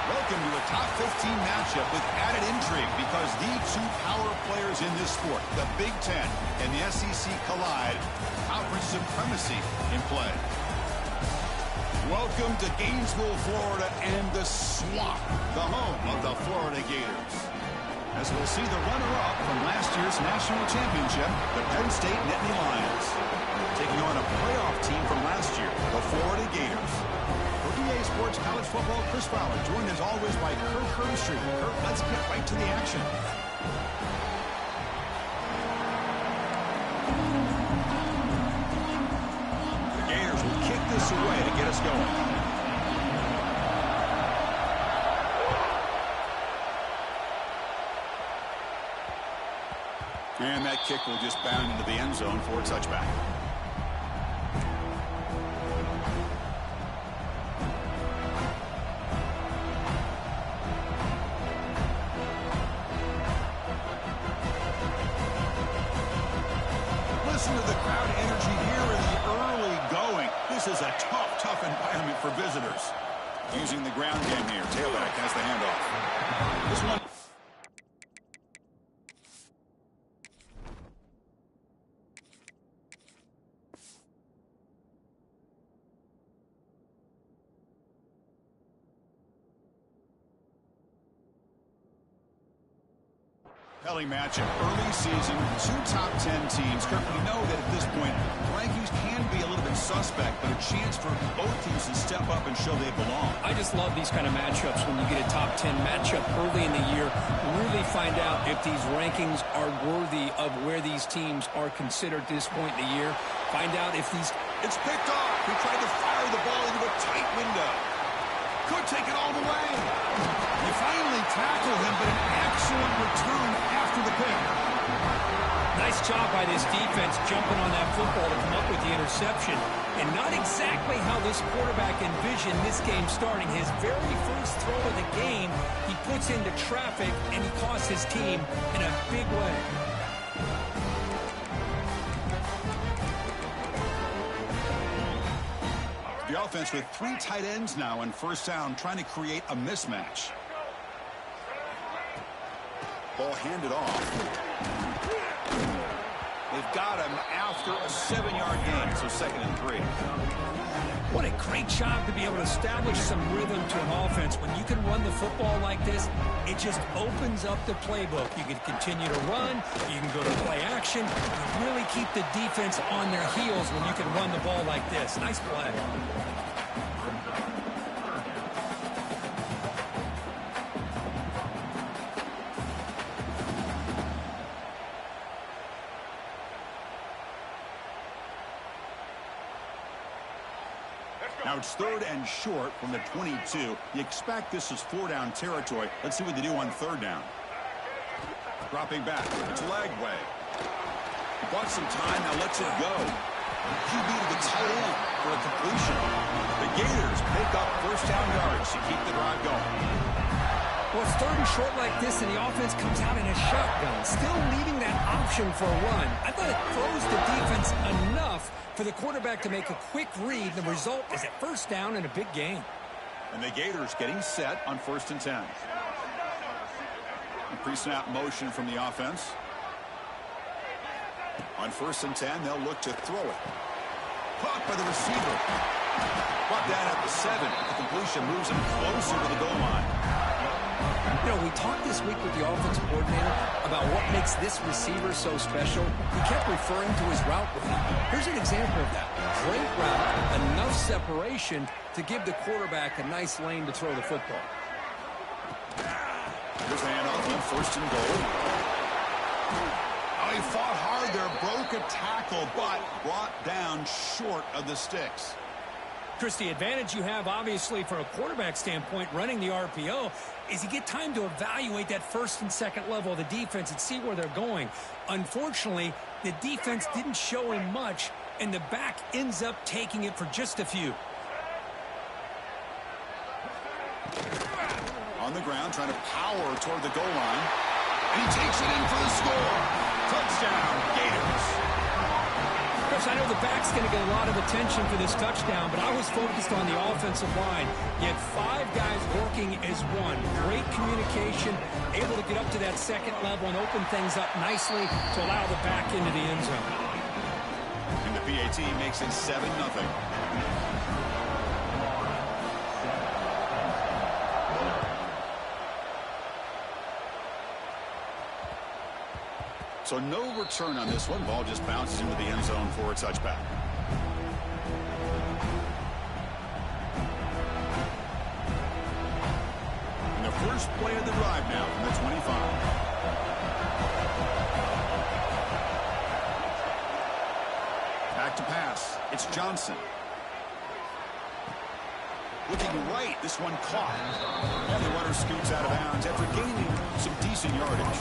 Welcome to a top 15 matchup with added intrigue because the two power players in this sport, the Big Ten and the SEC, collide. Conference supremacy in play. Welcome to Gainesville, Florida, and the Swamp, the home of the Florida Gators. As we'll see the runner-up from last year's national championship, the Penn State Nittany Lions, taking on a playoff team from last year, the Florida Gators. For EA Sports College Football, Chris Fowler, joined as always by Kurt Curtis. Kurt, let's get right to the action. The Gators will kick this away to get us going. And that kick will just bound into the end zone for a touchback. Listen to the crowd energy here in the early going. This is a tough environment for visitors. Using the ground game here. Tailback has the handoff. This one. Matchup, early season, two top 10 teams. Kirk, we know that at this point, rankings can be a little bit suspect, but a chance for both teams to step up and show they belong. I just love these kind of matchups when you get a top 10 matchup early in the year. Really find out if these rankings are worthy of where these teams are considered at this point in the year. Find out if these... It's picked off. He tried to fire the ball into a tight window. Could take it all the way. They finally tackled him, but an excellent return after the pick. Nice job by this defense jumping on that football to come up with the interception. And not exactly how this quarterback envisioned this game starting. His very first throw of the game, he puts into traffic, and he costs his team in a big way. The offense with three tight ends now on first down, trying to create a mismatch. Ball handed off. They've got him after a 7-yard gain, so 2nd and 3. What a great job to be able to establish some rhythm to an offense. When you can run the football like this, it just opens up the playbook. You can continue to run. You can go to play action. You really keep the defense on their heels when you can run the ball like this. Nice play. Now it's 3rd and short from the 22. You expect this is 4-down territory. Let's see what they do on 3rd down. Dropping back. It's leg way. He bought some time. Now lets it go. QB to the tight end for a completion. The Gators pick up first down yards to keep the drive going. Well, it's 3rd and short like this, and the offense comes out in a shotgun, still leaving that option for a run. I thought it throws the defense enough for the quarterback to make a quick read. The result is a first down and a big gain. And the Gators getting set on 1st and 10. Pre-snap motion from the offense. On 1st and 10, they'll look to throw it. Caught by the receiver. Brought down at the 7. The completion moves him closer to the goal line. You know, we talked this week with the offensive coordinator about what makes this receiver so special. He kept referring to his route running. Here's an example of that. Great route, enough separation to give the quarterback a nice lane to throw the football. Here's a handoff on 1st and goal. Oh, he fought hard there, broke a tackle, but brought down short of the sticks. Chris, the advantage you have, obviously, from a quarterback standpoint, running the RPO, is you get time to evaluate that 1st and 2nd level of the defense and see where they're going. Unfortunately, the defense didn't show him much, and the back ends up taking it for just a few. On the ground, trying to power toward the goal line. And he takes it in for the score. Touchdown, Gators. Chris, I know the back's going to get a lot of attention for this touchdown, but I was focused on the offensive line. You had 5 guys working as one. Great communication, able to get up to that second level and open things up nicely to allow the back into the end zone. And the PAT makes it 7-0. So no return on this one. Ball just bounces into the end zone for a touchback. And the first play of the drive now from the 25. Back to pass. It's Johnson. Looking right. This one caught. And the runner scoots out of bounds after gaining some decent yardage.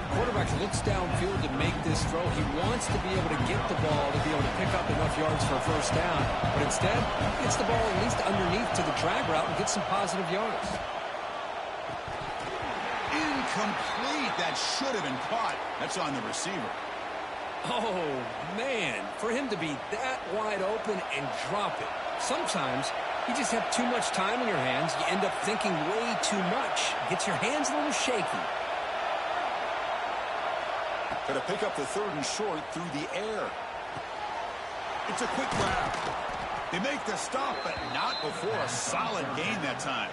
Quarterback looks downfield to make this throw. He wants to be able to get the ball to be able to pick up enough yards for a first down. But instead, he gets the ball at least underneath to the drag route and gets some positive yards. Incomplete. That should have been caught. That's on the receiver. Oh, man. For him to be that wide open and drop it. Sometimes you just have too much time in your hands. You end up thinking way too much. Gets your hands a little shaky. Going to pick up the 3rd and short through the air. It's a quick grab. They make the stop, but not before a solid gain that time.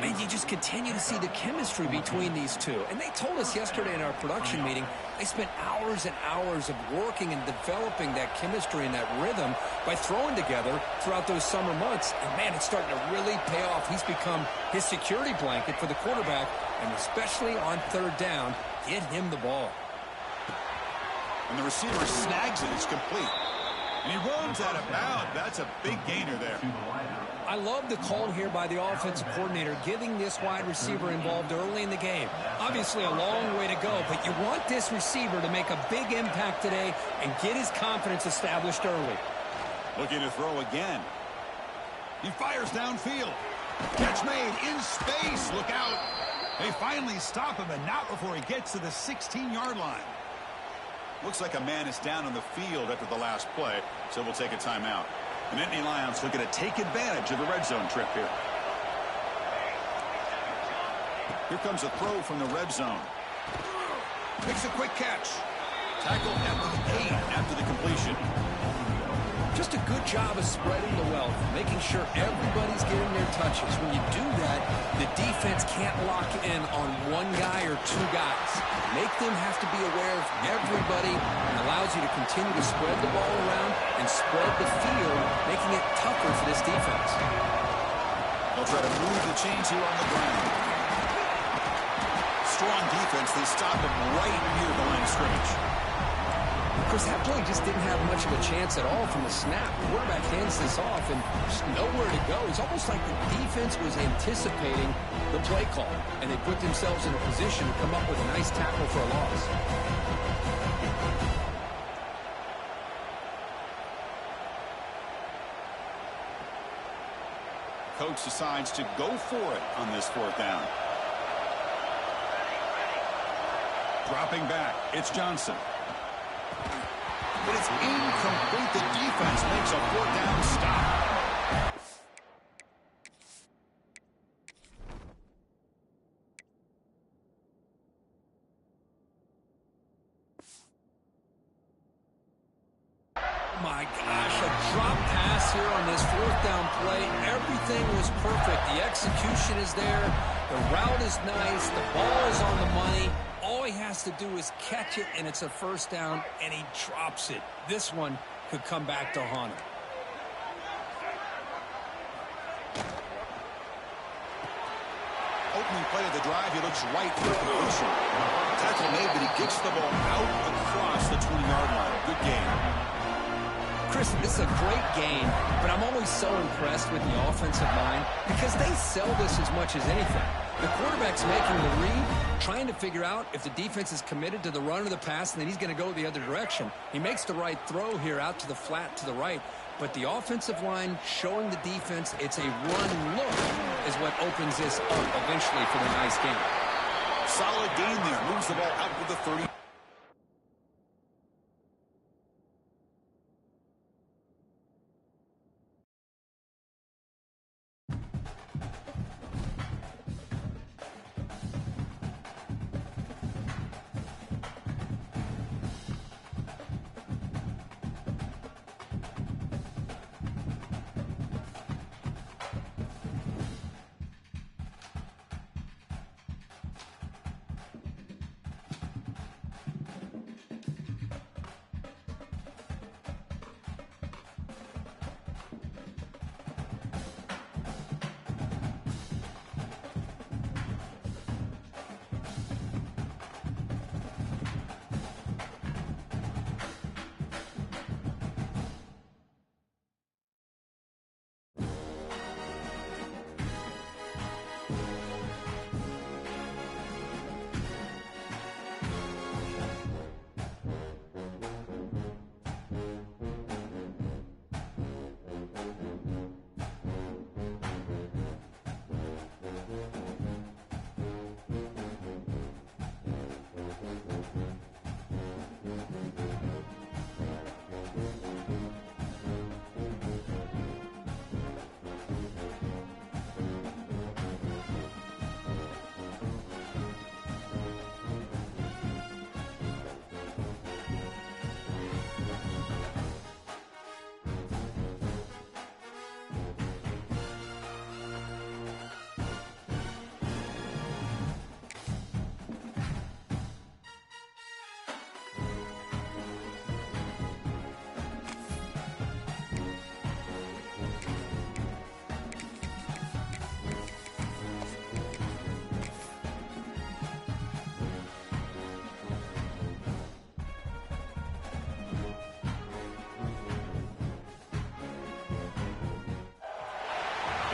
Man, you just continue to see the chemistry between these two. And they told us yesterday in our production meeting, they spent hours and hours of working and developing that chemistry and that rhythm by throwing together throughout those summer months. And, man, it's starting to really pay off. He's become his security blanket for the quarterback, and especially on 3rd down, get him the ball. And the receiver snags it. It's complete. And he runs out of bounds. That's a big gainer there. I love the call here by the offensive coordinator, getting this wide receiver involved early in the game. Obviously a long way to go, but you want this receiver to make a big impact today and get his confidence established early. Looking to throw again. He fires downfield. Catch made in space. Look out. They finally stop him, and not before he gets to the 16-yard line. Looks like a man is down on the field after the last play, so we'll take a timeout. The Nittany Lions looking to take advantage of the red zone trip here. Here comes a throw from the red zone. Makes a quick catch. Tackled at the 8 after the completion. Just a good job of spreading the wealth, making sure everybody's getting their touches. When you do that, the defense can't lock in on one guy or 2 guys. Make them have to be aware of everybody, and allows you to continue to spread the ball around and spread the field, making it tougher for this defense. They'll try to move the chains here on the ground. Strong defense. They stop him right near the line of scrimmage. Of course, that play just didn't have much of a chance at all from the snap. The quarterback hands this off, and there's nowhere to go. It's almost like the defense was anticipating the play call, and they put themselves in a position to come up with a nice tackle for a loss. Coach decides to go for it on this 4th down. Dropping back, it's Johnson. But it's incomplete. The defense makes a 4th down stop. My gosh, a drop pass here on this 4th down play. Everything was perfect. The execution is there. The route is nice. The ball is on the money. All he has to do is catch it, and it's a 1st down, and he drops it. This one could come back to haunt him. Opening play of the drive, he looks right for completion. Tackle made, but he gets the ball out across the 20-yard line. Good game. Chris, this is a great game, but I'm always so impressed with the offensive line because they sell this as much as anything. The quarterback's making the read, trying to figure out if the defense is committed to the run or the pass, and then he's going to go the other direction. He makes the right throw here out to the flat to the right, but the offensive line showing the defense it's a run look is what opens this up eventually for the nice game. Solid gain there. Moves the ball out to the 30.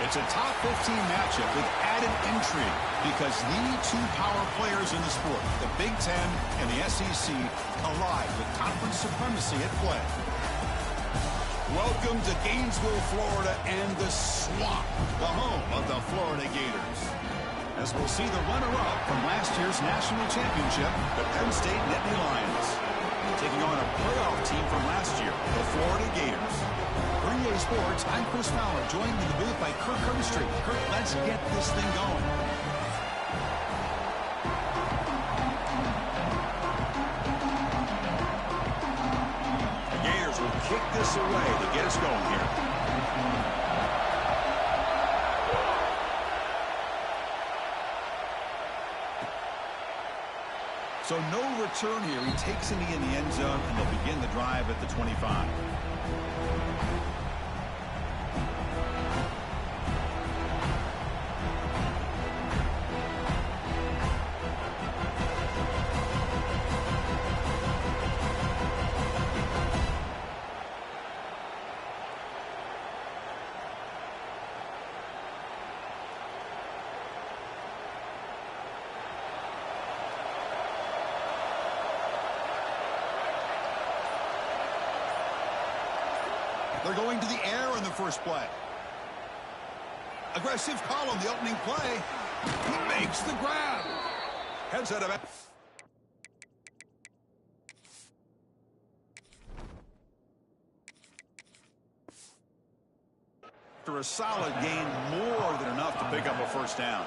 It's a top 15 matchup with added intrigue because the two power players in the sport, the Big Ten and the SEC, collide with conference supremacy at play. Welcome to Gainesville, Florida, and the Swamp, the home of the Florida Gators. As we'll see the runner-up from last year's national championship, the Penn State Nittany Lions, taking on a playoff team from last year, the Florida Gators. For EA Sports, I'm Chris Fowler, joined in the booth by Kirk Herbstreit. Kirk, let's get this thing going. The Gators will kick this away to get us going here. So no return here. He takes it in the end zone, and they'll begin the drive at the 25. They're going to the air in the first play. Aggressive call on the opening play. He makes the grab. Heads out of it. After a solid gain, more than enough to pick up a first down.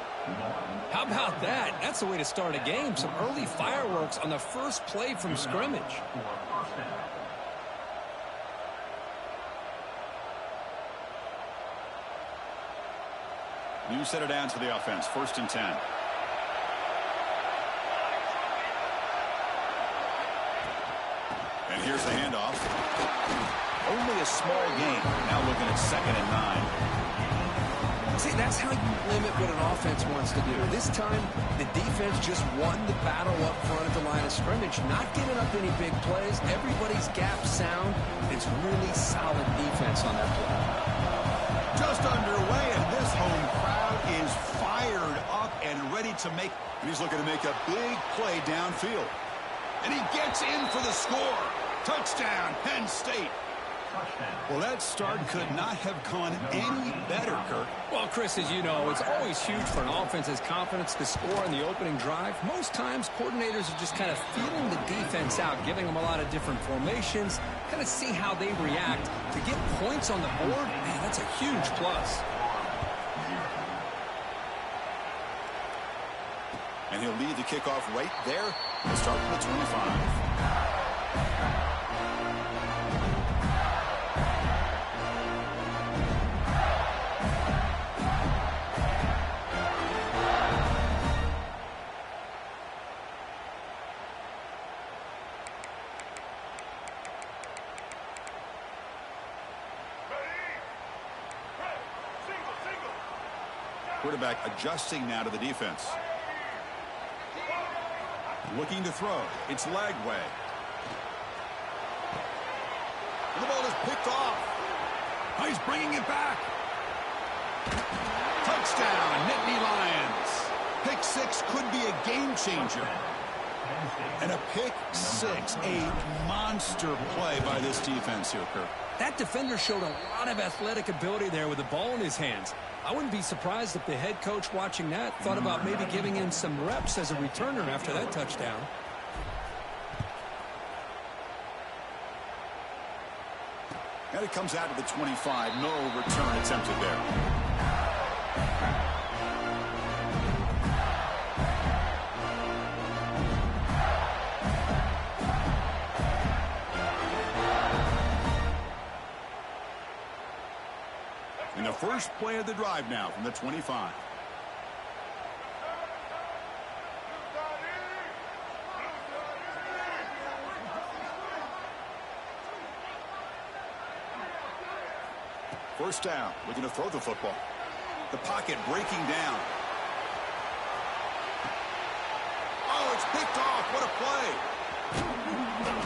How about that? That's the way to start a game. Some early fireworks on the first play from scrimmage. New set of downs for the offense. 1st and 10. And here's the handoff. Only a small gain. Now looking at 2nd and 9. See, that's how you limit what an offense wants to do. This time, the defense just won the battle up front at the line of scrimmage, not giving up any big plays. Everybody's gap sound. It's really solid defense on that play. Just underway, and this home crowd is fired up and ready to make. He's looking to make a big play downfield. And he gets in for the score. Touchdown, Penn State. Well, that start could not have gone any better, Kirk. Well, Chris, as you know, it's always huge for an offense's confidence to score in the opening drive. Most times, coordinators are just kind of feeling the defense out, giving them a lot of different formations, kind of see how they react. To get points on the board, man, that's a huge plus. And he'll lead the kickoff right there and start from the 25. Quarterback adjusting now to the defense. Looking to throw. It's leg way. And the ball is picked off. Oh, he's bringing it back. Touchdown, Nittany Lions. Pick 6 could be a game changer. And a pick 6, a monster play by this defense here, Kirk. That defender showed a lot of athletic ability there with the ball in his hands. I wouldn't be surprised if the head coach watching that thought about maybe giving him some reps as a returner after that touchdown. And it comes out to the 25. No return attempted there. In the first play of the drive now from the 25. First down, looking to throw the football. The pocket breaking down. Oh, it's picked off. What a play.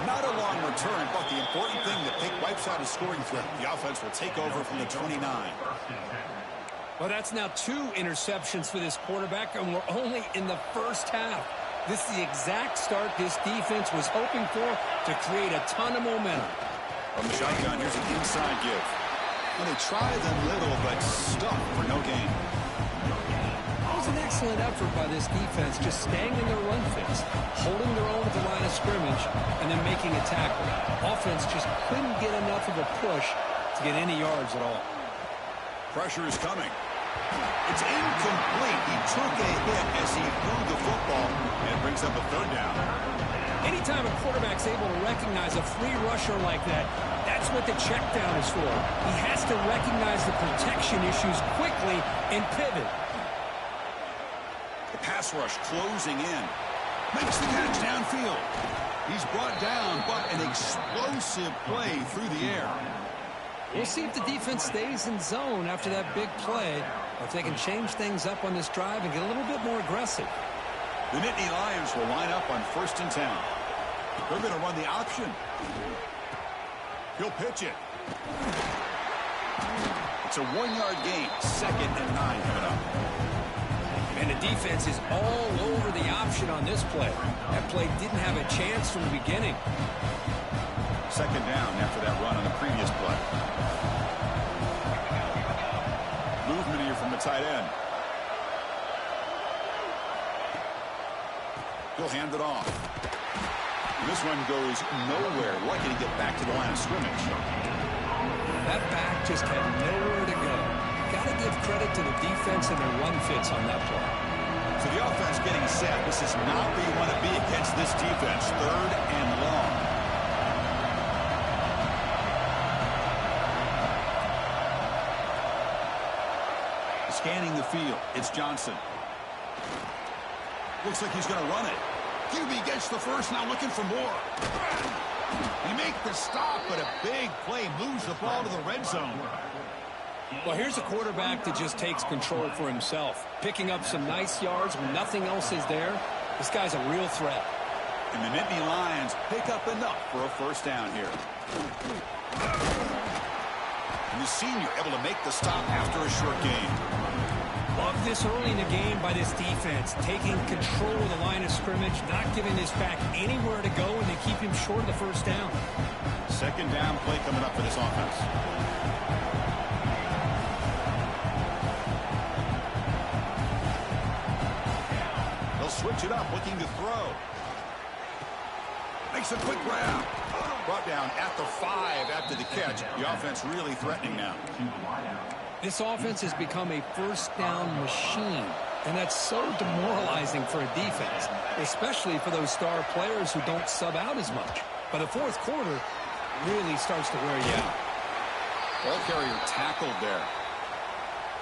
Not a long return, but the important thing, the pick wipes out a scoring threat. The offense will take over from the 29. Well, that's now 2 interceptions for this quarterback, and we're only in the first half. This is the exact start this defense was hoping for to create a ton of momentum. From the shotgun, here's an inside give. Well, they tried them little, but stuck for no gain. It was an excellent effort by this defense, just staying in their run fits, holding their own at the line of scrimmage, and then making a tackle. Offense just couldn't get enough of a push to get any yards at all. Pressure is coming. It's incomplete. He took a hit as he threw the football, and it brings up a 3rd down. Anytime a quarterback's able to recognize a free rusher like that, that's what the check down is for. He has to recognize the protection issues quickly and pivot. The pass rush closing in. Makes the catch downfield. He's brought down, but an explosive play through the air. We'll see if the defense stays in zone after that big play, or if they can change things up on this drive and get a little bit more aggressive. The Nittany Lions will line up on 1st and 10. They're going to run the option. He'll pitch it. It's a 1-yard gain. 2nd and 9 coming up. And the defense is all over the option on this play. That play didn't have a chance from the beginning. 2nd down after that run on the previous play. Movement here from the tight end. He'll hand it off. And this one goes nowhere. Lucky to get back to the line of scrimmage. That back just had nowhere to go. Got to give credit to the defense and their run fits on that play. So the offense getting set. This is not where you want to be against this defense. 3rd and long. Scanning the field. It's Johnson. Looks like he's going to run it. QB gets the first, now looking for more. He makes the stop, but a big play moves the ball to the red zone. Well, here's a quarterback that just takes control for himself, picking up some nice yards when nothing else is there. This guy's a real threat. And the Nittany Lions pick up enough for a 1st down here. And the senior able to make the stop after a short gain. Love this early in the game by this defense, taking control of the line of scrimmage, not giving this back anywhere to go, and they keep him short of the 1st down. 2nd down play coming up for this offense. They'll switch it up, looking to throw. Makes a quick grab. Brought down at the 5 after the catch. The offense really threatening now. This offense has become a 1st down machine, and that's so demoralizing for a defense, especially for those star players who don't sub out as much. But the 4th quarter really starts to wear you out. Ball carrier tackled there.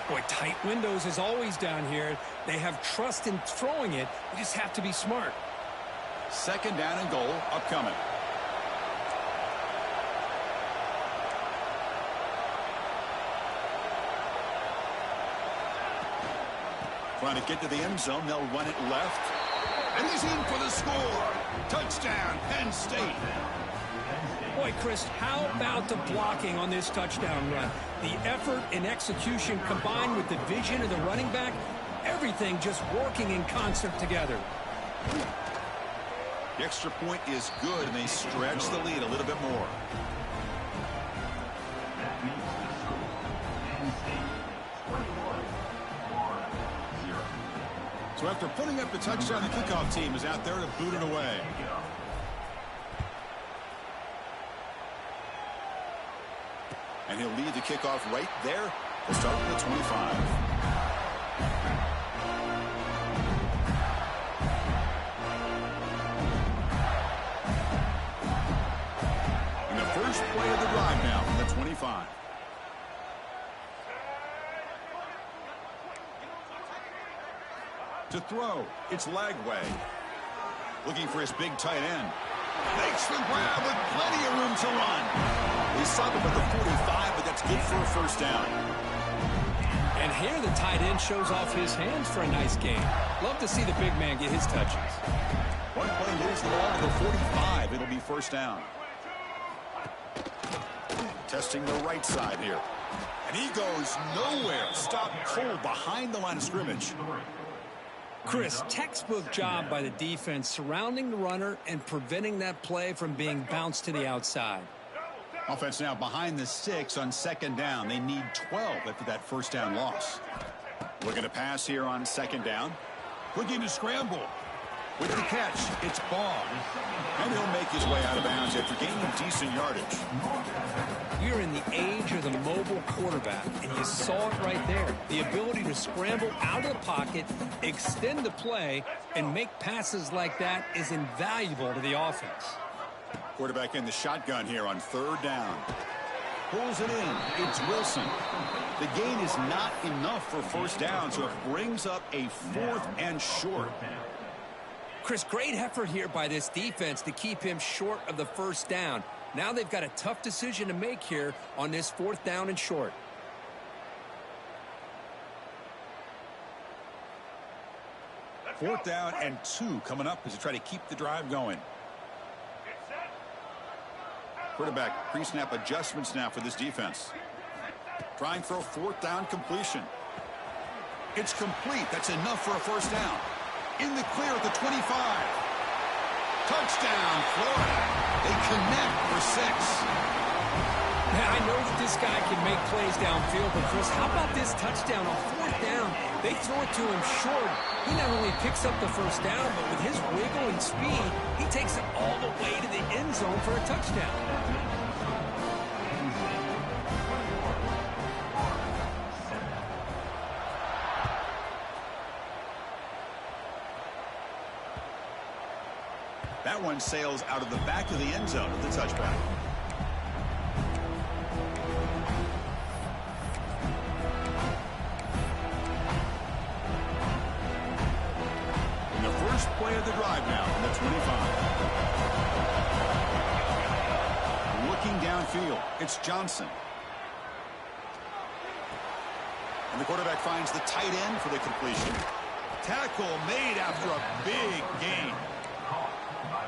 Boy, tight windows is always down here. They have trust in throwing it. They just have to be smart. 2nd down and goal upcoming. Trying to get to the end zone. They'll run it left. And he's in for the score. Touchdown, Penn State. Boy, Chris, how about the blocking on this touchdown run? The effort and execution combined with the vision of the running back, everything just working in concert together. The extra point is good, and they stretch the lead a little bit more. So after putting up the touchdown, the kickoff team is out there to boot it away. And he'll lead the kickoff right there to start with the 25. And the first play of the drive now from the 25. To throw, it's Lagway. Looking for his big tight end. Makes the grab with plenty of room to run. He stopped him at the 45, but that's good for a first down. And here the tight end shows off his hands for a nice gain. Love to see the big man get his touches. One play moves the ball to the 45. It'll be first down. Testing the right side here. And he goes nowhere. Stopped cold behind the line of scrimmage. Chris, textbook job by the defense surrounding the runner and preventing that play from being bounced to the outside. Offense now behind the 6 on 2nd down. They need 12 after that first down loss. Looking to pass here on 2nd down. Looking to scramble. With the catch, it's Ball. And he'll make his way out of bounds after gaining decent yardage. You're in the age of the mobile quarterback, and you saw it right there. The ability to scramble out of the pocket, extend the play, and make passes like that is invaluable to the offense. Quarterback in the shotgun here on 3rd down. Pulls it in. It's Wilson. The gain is not enough for first down, so it brings up a 4th and short. Chris, great effort here by this defense to keep him short of the first down. Now they've got a tough decision to make here on this 4th down and short. Fourth down and 2 coming up as they try to keep the drive going. Quarterback pre-snap adjustments now for this defense. Trying for a 4th down completion. It's complete. That's enough for a first down. In the clear at the 25. Touchdown, Florida. They connect for 6. Now, I know that this guy can make plays downfield, but Chris, how about this touchdown on 4th down? They throw it to him short. He not only picks up the first down, but with his wiggle and speed, he takes it all the way to the end zone for a touchdown. That one sails out of the back of the end zone with the touchback. And the first play of the drive now on the 25. Looking downfield, it's Johnson. And the quarterback finds the tight end for the completion. Tackle made after a big gain.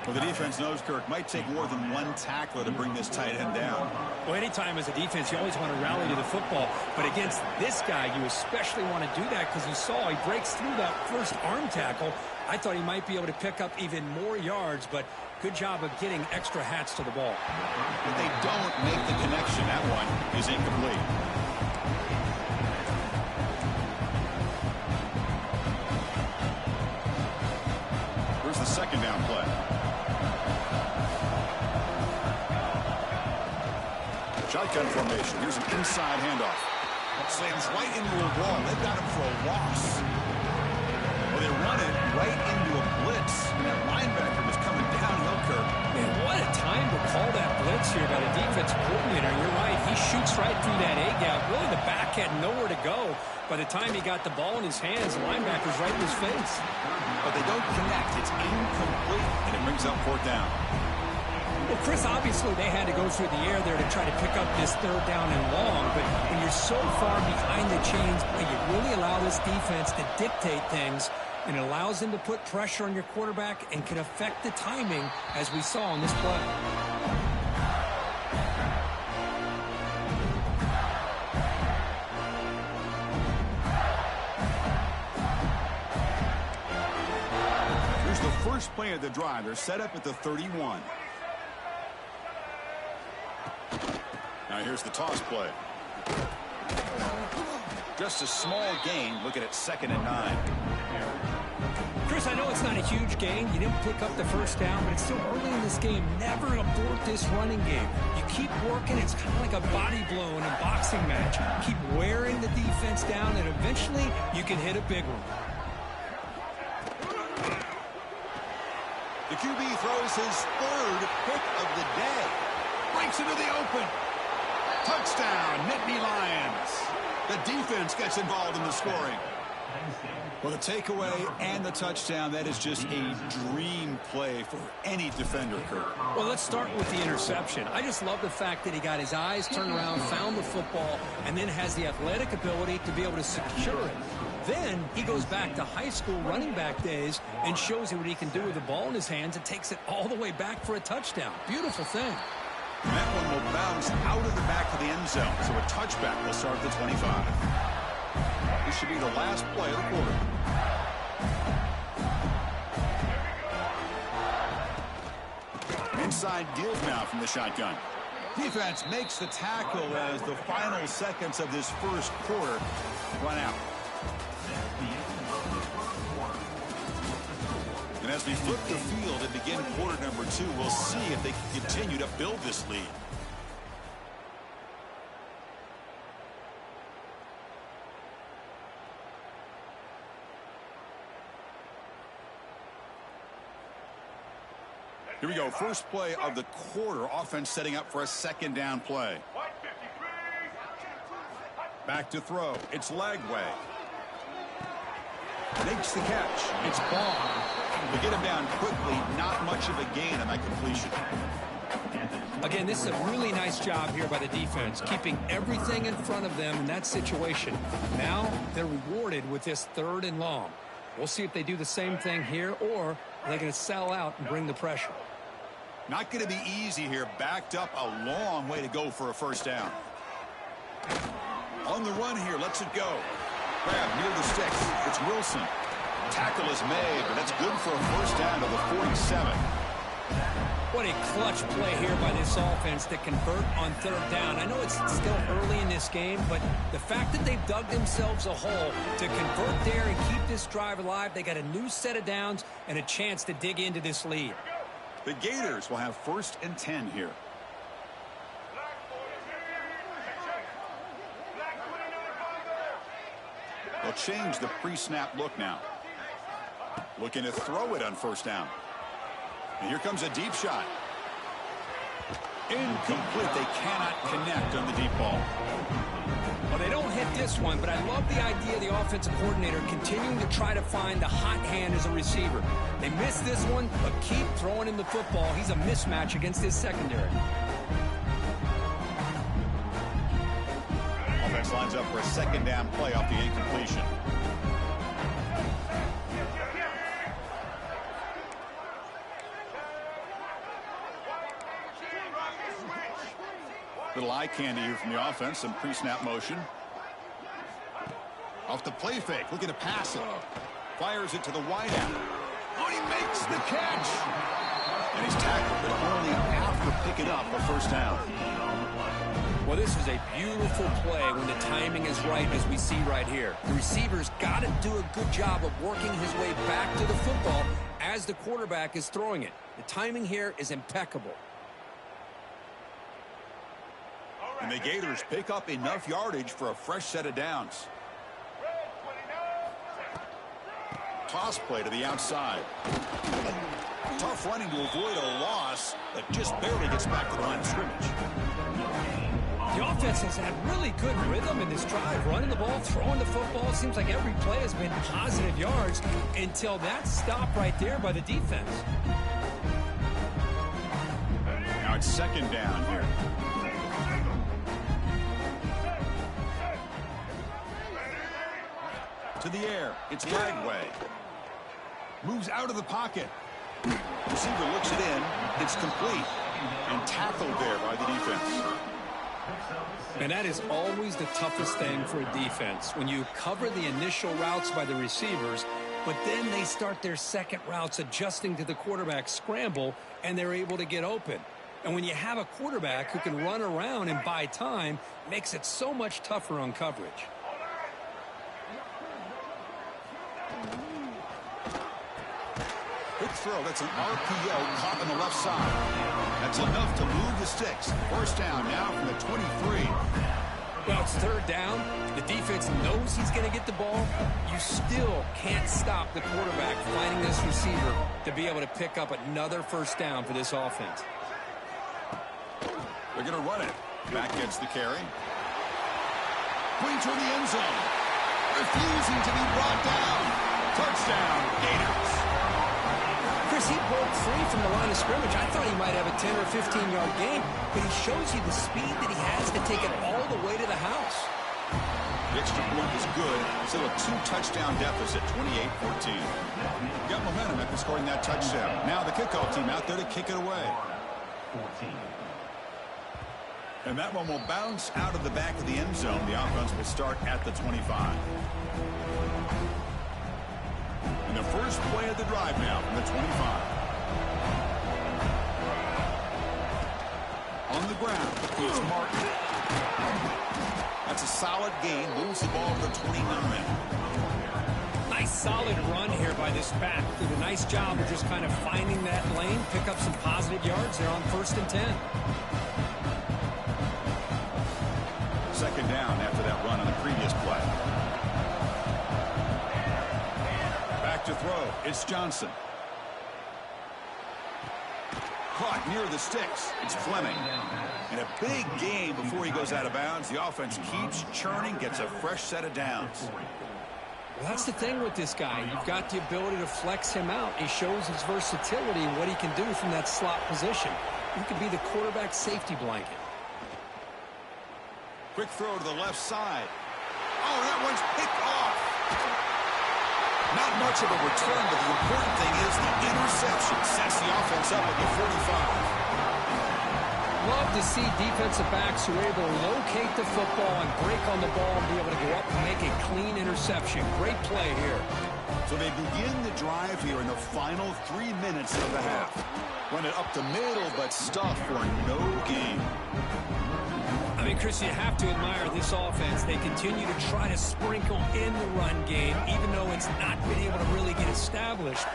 Well, the defense knows, Kirk, might take more than one tackler to bring this tight end down. Well, anytime as a defense, you always want to rally to the football. But against this guy, you especially want to do that because you saw he breaks through that first arm tackle. I thought he might be able to pick up even more yards, but good job of getting extra hats to the ball. But they don't make the connection. That one is incomplete. Here's the 2nd down play. Shotgun formation. Here's an inside handoff. Slams right into a wall. They've got him for a loss. Well, they run it right into a blitz. And that linebacker was coming downhill, Kirk. Man, what a time to call that blitz here by the defensive coordinator. You're right. He shoots right through that A-gap. Really, the back had nowhere to go. By the time he got the ball in his hands, the linebacker's right in his face. But they don't connect. It's incomplete. And it brings up 4th down. Well, Chris, obviously they had to go through the air there to try to pick up this 3rd down and long, but when you're so far behind the chains, you really allow this defense to dictate things, and it allows them to put pressure on your quarterback and can affect the timing, as we saw on this play. Here's the first play of the drive. They're set up at the 31. Now here's the toss play. Just a small gain. Looking at 2nd and 9. Chris, I know it's not a huge gain. You didn't pick up the first down, but it's still early in this game. Never abort this running game. You keep working. It's kind of like a body blow in a boxing match. Keep wearing the defense down, and eventually you can hit a big one. The QB throws his 3rd pick of the day. Breaks into the open. Touchdown, Nittany Lions. The defense gets involved in the scoring. Well, the takeaway and the touchdown, that is just a dream play for any defender, Kirk. Well, let's start with the interception. I just love the fact that he got his eyes turned around, found the football, and then has the athletic ability to be able to secure it. Then he goes back to high school running back days and shows you what he can do with the ball in his hands and takes it all the way back for a touchdown. Beautiful thing. And that one will bounce out of the back of the end zone. So a touchback will start at the 25. This should be the last play of the quarter. Inside give now from the shotgun. Defense makes the tackle as the final seconds of this first quarter run out. And as we flip the field and begin quarter number 2, we'll see if they can continue to build this lead. Here we go. First play of the quarter. Offense setting up for a second down play. Back to throw. It's Lagway. Makes the catch. It's Bond. We get him down quickly. Not much of a gain on that completion. Again, this is a really nice job here by the defense, keeping everything in front of them in that situation. Now they're rewarded with this 3rd and long. We'll see if they do the same thing here, or are they going to sell out and bring the pressure. Not going to be easy here. Backed up a long way to go for a first down. On the run here, lets it go. Grab near the sticks. It's Wilson. Tackle is made, but that's good for a first down to the 47. What a clutch play here by this offense to convert on 3rd down. I know it's still early in this game, but the fact that they've dug themselves a hole to convert there and keep this drive alive, they got a new set of downs and a chance to dig into this lead. The Gators will have 1st and 10 here. They'll change the pre-snap look now. Looking to throw it on first down. And here comes a deep shot. Incomplete. They cannot connect on the deep ball. Well, they don't hit this one, but I love the idea of the offensive coordinator continuing to try to find the hot hand as a receiver. They missed this one, but keep throwing him the football. He's a mismatch against his secondary. Offense lines up for a second down play off the incompletion. Little eye candy here from the offense. Some pre-snap motion. Off the play fake. Looking to pass it. Fires it to the wideout. Oh, he makes the catch. And he's tackled, but only after picking up a first down. Well, this is a beautiful play when the timing is right, as we see right here. The receiver's got to do a good job of working his way back to the football as the quarterback is throwing it. The timing here is impeccable. And the Gators pick up enough yardage for a fresh set of downs. Toss play to the outside. Tough running to avoid a loss that just barely gets back to the line of scrimmage. The offense has had really good rhythm in this drive, running the ball, throwing the football. It seems like every play has been positive yards until that stop right there by the defense. Now it's second down here. To the air. It's Lagway. Moves out of the pocket. Receiver looks it in. It's complete. And tackled there by the defense. And that is always the toughest thing for a defense. When you cover the initial routes by the receivers, but then they start their second routes adjusting to the quarterback scramble, and they're able to get open. And when you have a quarterback who can run around and buy time, it makes it so much tougher on coverage. Good throw. That's an RPO caught on the left side. That's enough to move the sticks. First down now from the 23. Well, it's third down. The defense knows he's going to get the ball. You still can't stop the quarterback finding this receiver to be able to pick up another first down for this offense. They're going to run it. Back gets the carry. Putting toward the end zone. Refusing to be brought down. Touchdown, Gators. Chris, he broke free from the line of scrimmage. I thought he might have a 10 or 15-yard gain, but he shows you the speed that he has to take it all the way to the house. The extra point is good. Still a 2-touchdown deficit, 28-14. Got momentum after scoring that touchdown. Now the kickoff team out there to kick it away. And that one will bounce out of the back of the end zone. The offense will start at the 25. And the first play of the drive now from the 25. On the ground, it's Martin. That's a solid gain. Moves the ball to the 29. Nice solid run here by this back. Did a nice job of just kind of finding that lane, pick up some positive yards there on 1st and 10. Second down after that run on the previous play. Back to throw. It's Johnson. Caught near the sticks. It's Fleming. And a big game before he goes out of bounds. The offense keeps churning, gets a fresh set of downs. Well, that's the thing with this guy. You've got the ability to flex him out. He shows his versatility and what he can do from that slot position. He could be the quarterback safety blanket. Quick throw to the left side. Oh, that one's picked off. Not much of a return, but the important thing is the interception sets the offense up at the 45. Love to see defensive backs who are able to locate the football and break on the ball and be able to go up and make a clean interception. Great play here. So they begin the drive here in the final 3 minutes of the half. Run it up the middle, but stuff for no gain. I mean, Chris, you have to admire this offense. They continue to try to sprinkle in the run game, even though it's not been able to really get established.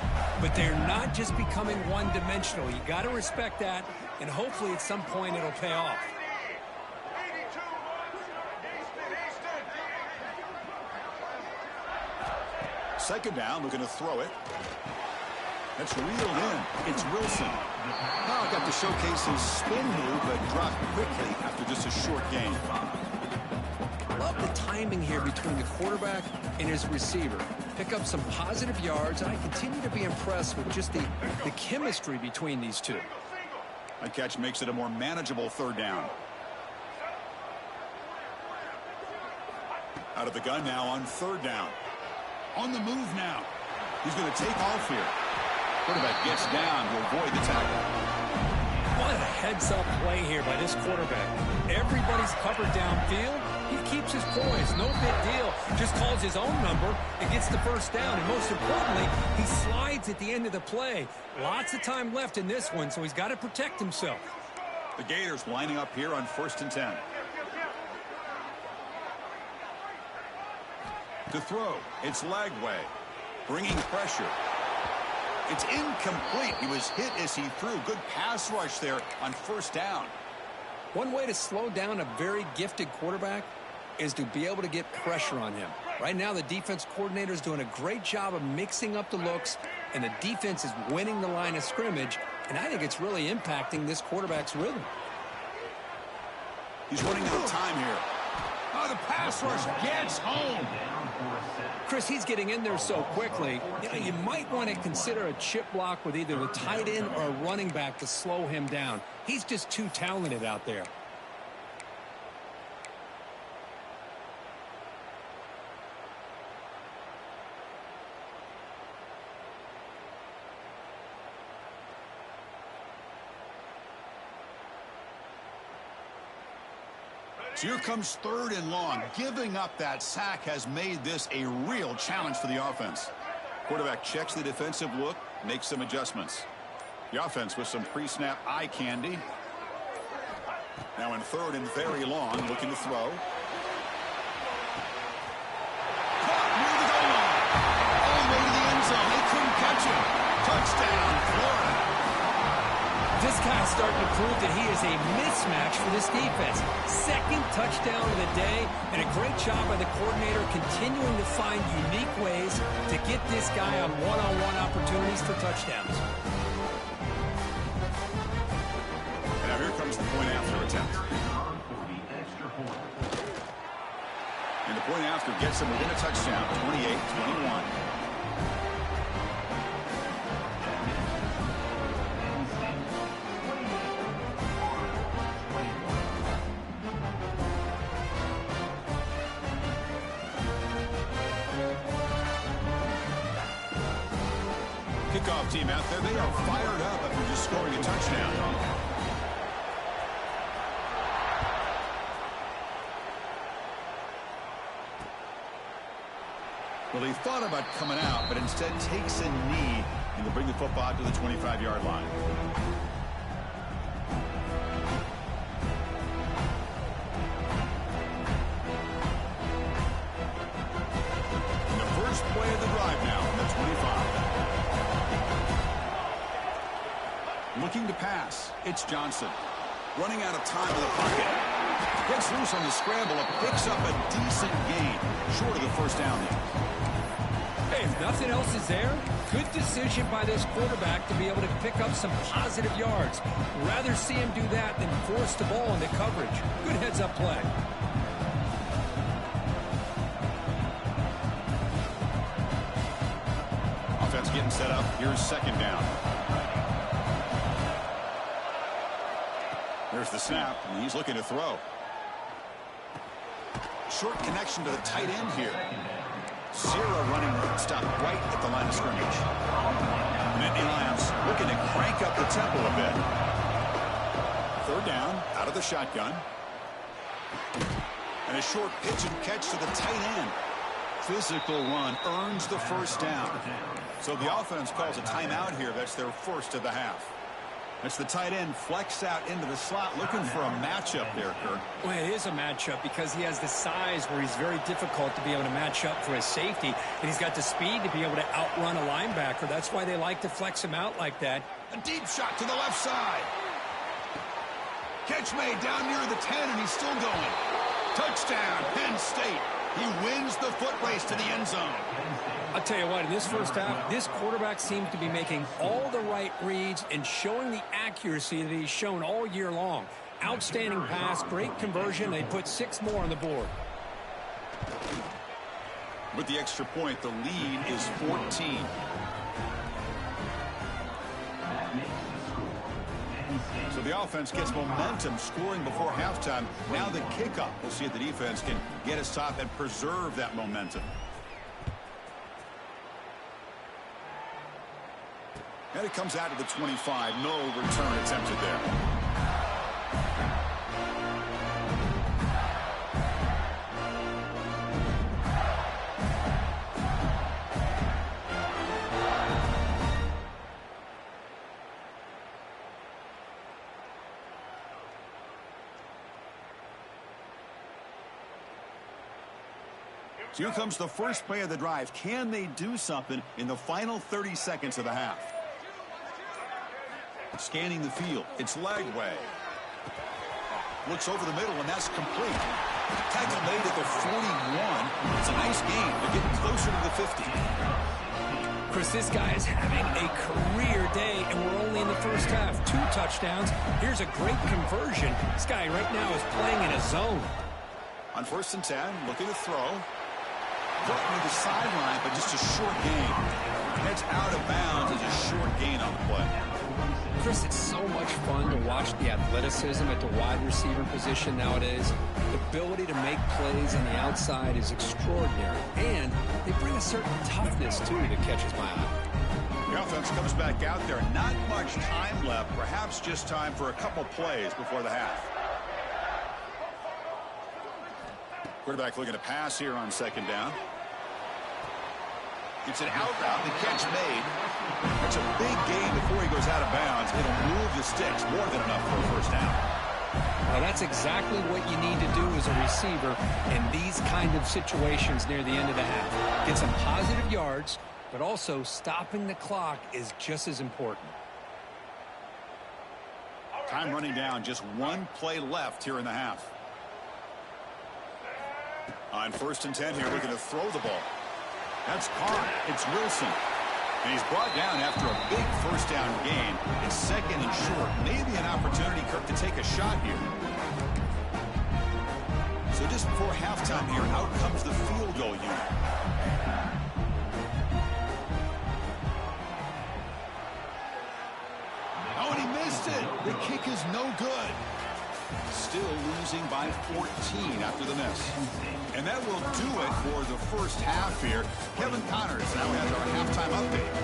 But they're not just becoming one-dimensional. You got to respect that, and hopefully at some point it'll pay off. Second down, looking to throw it. That's reeled in. It's Wilson. Now got to showcase his spin move, but dropped quickly after just a short gain. Love the timing here between the quarterback and his receiver. Pick up some positive yards, and I continue to be impressed with just the chemistry between these two. That catch makes it a more manageable third down. Out of the gun now on third down. On the move now. He's going to take off here. Quarterback gets down to avoid the tackle. What a heads-up play here by this quarterback. Everybody's covered downfield. He keeps his poise. No big deal. Just calls his own number and gets the first down. And most importantly, he slides at the end of the play. Lots of time left in this one, so he's got to protect himself. The Gators lining up here on 1st and 10. To throw, it's Lagway. Bringing pressure. It's incomplete. He was hit as he threw. Good pass rush there on first down. One way to slow down a very gifted quarterback is to be able to get pressure on him. Right now, the defense coordinator is doing a great job of mixing up the looks, and the defense is winning the line of scrimmage, and I think it's really impacting this quarterback's rhythm. He's running out of time here. Oh, the pass rush gets home. Chris, he's getting in there so quickly. You might want to consider a chip block with either the tight end or a running back to slow him down. He's just too talented out there. So here comes third and long. Giving up that sack has made this a real challenge for the offense. Quarterback checks the defensive look, makes some adjustments. The offense with some pre-snap eye candy. Now in third and very long, looking to throw. Caught near the goal line. All the way to the end zone. They couldn't catch him. Touchdown, Florida. This guy's starting to prove that he is a mismatch for this defense. Second touchdown of the day, and a great job by the coordinator continuing to find unique ways to get this guy on one-on-one opportunities for touchdowns. And now here comes the point after attempt. And the point after gets him within a touchdown, 28-21. Kickoff team out there, they are fired up after just scoring a touchdown. Well, he thought about coming out, but instead takes a knee and to bring the football to the 25-yard line. And the first play of the drive now on the 25. Looking to pass. It's Johnson. Running out of time in the pocket. Gets loose on the scramble and picks up a decent gain. Short of the first down there. Hey, if nothing else is there, good decision by this quarterback to be able to pick up some positive yards. Rather see him do that than force the ball into coverage. Good heads-up play. Offense getting set up. Here's second down. There's the snap, and he's looking to throw. Short connection to the tight end here. Zero running stop right at the line of scrimmage. Nittany Lions looking to crank up the tempo a bit. Third down, out of the shotgun. And a short pitch and catch to the tight end. Physical run earns the first down. So the offense calls a timeout here. That's their first of the half. That's the tight end flexed out into the slot, looking for a matchup there, Kirk. Well, it is a matchup because he has the size where he's very difficult to be able to match up for his safety, and he's got the speed to be able to outrun a linebacker. That's why they like to flex him out like that. A deep shot to the left side. Catch made down near the 10, and he's still going. Touchdown, Penn State. He wins the foot race to the end zone. I'll tell you what, in this first half, this quarterback seems to be making all the right reads and showing the accuracy that he's shown all year long. Outstanding pass, great conversion. They put 6 more on the board. With the extra point, the lead is 14. So the offense gets momentum scoring before halftime. Now the kickoff. We'll see if the defense can get a stop and preserve that momentum. And it comes out to the 25. No return attempted there. So here comes the first play of the drive. Can they do something in the final 30 seconds of the half? Scanning the field. It's Lagway. Looks over the middle, and that's complete. Tackle made at the 41. It's a nice game. They're getting closer to the 50. Chris, this guy is having a career day, and we're only in the first half. 2 touchdowns. Here's a great conversion. This guy right now is playing in a zone. On 1st and 10, looking to throw. Caught near the sideline, but just a short gain. Heads out of bounds as a short gain on the play. Chris, it's so much fun to watch the athleticism at the wide receiver position nowadays. The ability to make plays on the outside is extraordinary, and they bring a certain toughness, too, that catches my eye. The offense comes back out there. Not much time left. Perhaps just time for a couple plays before the half. Quarterback looking to pass here on 2nd down. It's an out route. The catch made. That's a big gain before he goes out of bounds. It'll move the sticks. More than enough for a first down. Well, that's exactly what you need to do as a receiver in these kind of situations near the end of the half. Get some positive yards, but also stopping the clock is just as important. Time running down. Just 1 play left here in the half. On 1st and 10 here, looking to throw the ball. That's caught. It's Wilson. And he's brought down after a big first down gain. It's 2nd and short. Maybe an opportunity, Kirk, to take a shot here. So just before halftime here, out comes the field goal unit. Oh, and he missed it. The kick is no good. Still losing by 14 after the miss. And that will do it for the first half here. Kevin Connors now has our halftime update.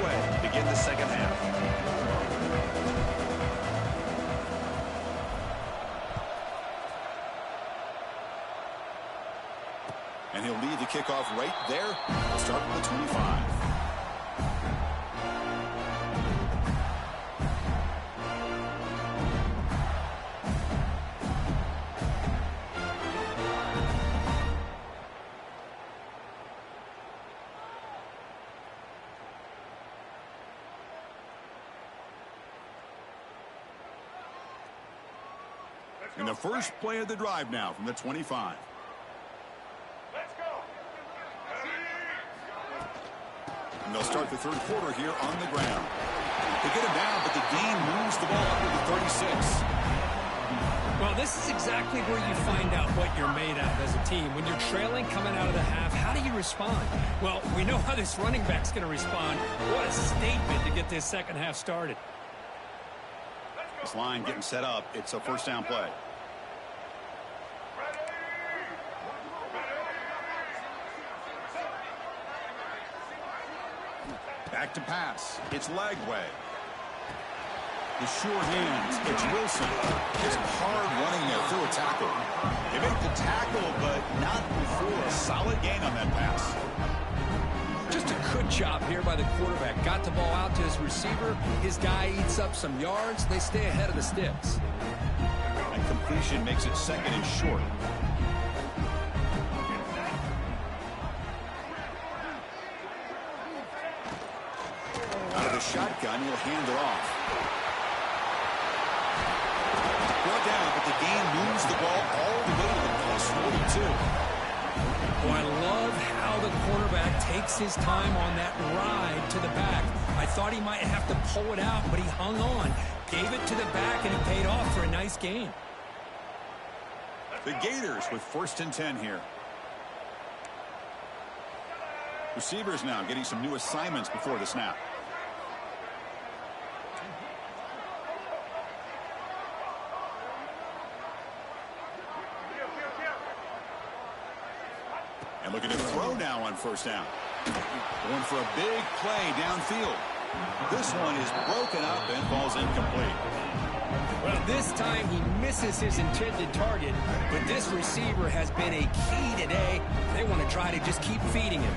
underway. Begin the second half. And he'll lead the kickoff right there. We'll start with the 25. In the first play of the drive now from the 25. And they'll start the third quarter here on the ground. They get him down, but the gain moves the ball up to the 36. Well, this is exactly where you find out what you're made of as a team. When you're trailing coming out of the half, how do you respond? Well, we know how this running back's going to respond. What a statement to get this second half started. This line getting set up. It's a first down play. Back to pass. It's Lagway. The sure hands. It's Wilson. It's hard running there through a tackle. They make the tackle, but not before a solid gain on that pass. Just a good job here by the quarterback. Got the ball out to his receiver. His guy eats up some yards. They stay ahead of the sticks. And completion makes it second and short. Out of the shotgun, he'll hand it off. Brought down, but the gain moves the ball all the way to the plus 42. Oh, I love how the quarterback takes his time on that ride to the back. I thought he might have to pull it out, but he hung on. Gave it to the back, and he paid off for a nice gain. The Gators with first and 10 here. Receivers now getting some new assignments before the snap. And looking to throw now on first down. Going for a big play downfield. This one is broken up and falls incomplete. Well, this time he misses his intended target, but this receiver has been a key today. They want to try to just keep feeding him.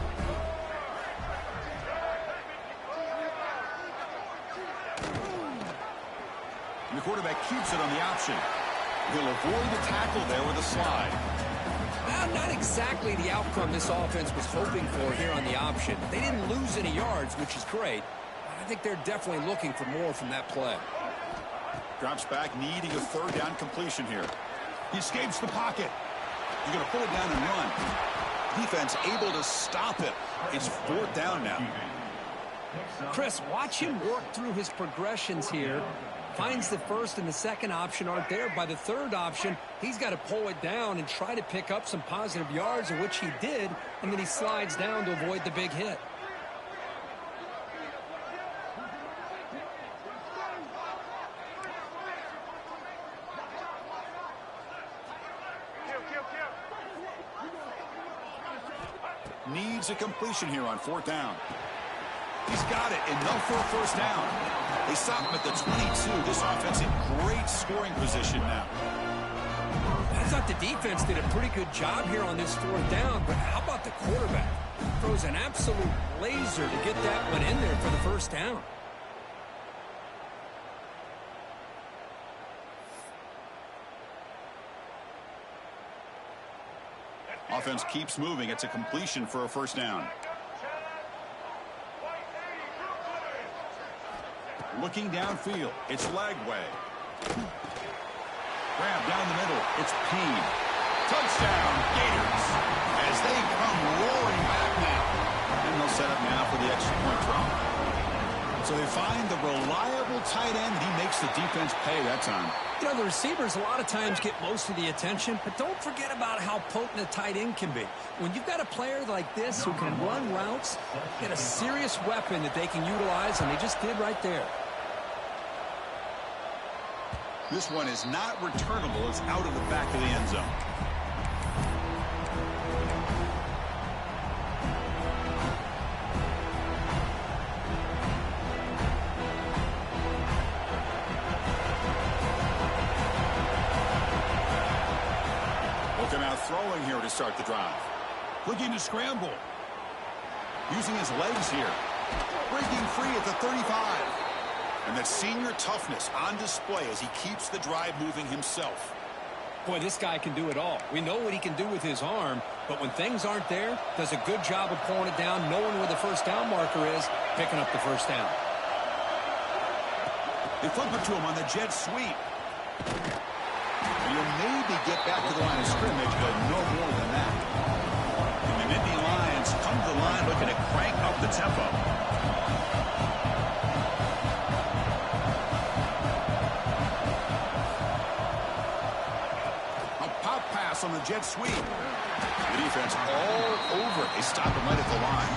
And the quarterback keeps it on the option. He'll avoid the tackle there with a slide. Not exactly the outcome this offense was hoping for here on the option. They didn't lose any yards, which is great. I think they're definitely looking for more from that play. Drops back, needing a third down completion here. He escapes the pocket. He's going to pull it down and run. Defense able to stop it. It's fourth down now. Chris, watch him work through his progressions here. Finds the first and the second option aren't there. By the third option, he's got to pull it down and try to pick up some positive yards, of which he did, and then he slides down to avoid the big hit. Needs a completion here on fourth down. He's got it, enough for a first down. They stop him at the 22. This offense in great scoring position now. I thought the defense did a pretty good job here on this fourth down, but how about the quarterback? Throws an absolute laser to get that one in there for the first down. Offense keeps moving. It's a completion for a first down. Looking downfield, it's Lagway. Grab down the middle, it's Penn. Touchdown, Gators, as they come roaring back now. And they'll set up now for the extra point try. So they find the reliable tight end, and he makes the defense pay that time. You know, the receivers a lot of times get most of the attention, but don't forget about how potent a tight end can be. When you've got a player like this who can run routes, get a serious weapon that they can utilize, and they just did right there. This one is not returnable. It's out of the back of the end zone. throwing here to start the drive. Looking to scramble. Using his legs here. Breaking free at the 35. And that senior toughness on display as he keeps the drive moving himself. Boy, this guy can do it all. We know what he can do with his arm, but when things aren't there, does a good job of pulling it down, knowing where the first down marker is, picking up the first down. They flip it to him on the jet sweep. And you'll maybe get back to the line of scrimmage, but no more than that. And the Nittany Lions come to the line looking to crank up the tempo. A pop pass on the jet sweep. The defense all over. They stop him right at the line.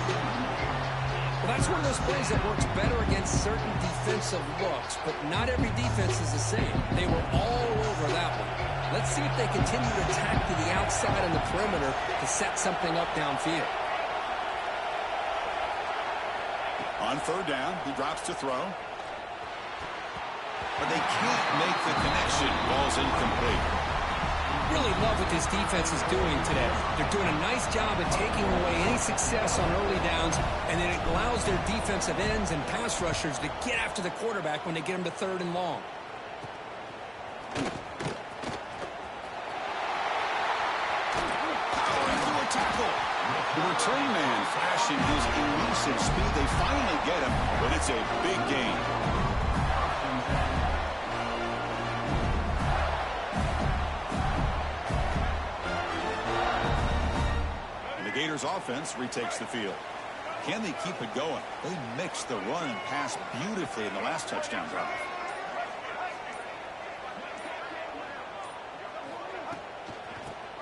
Well, that's one of those plays that works better against certain defensive looks, but not every defense is the same. They were all over that one. Let's see if they continue to attack to the outside and the perimeter to set something up downfield. On third down, he drops to throw. But they can't make the connection. Ball's incomplete. Really love what this defense is doing today. They're doing a nice job of taking away any success on early downs, and then it allows their defensive ends and pass rushers to get after the quarterback when they get them to third and long. Powering through a tackle. The return man flashing his elusive speed. They finally get him, but it's a big gain. Gators offense retakes the field. Can they keep it going? They mixed the run and pass beautifully in the last touchdown drive.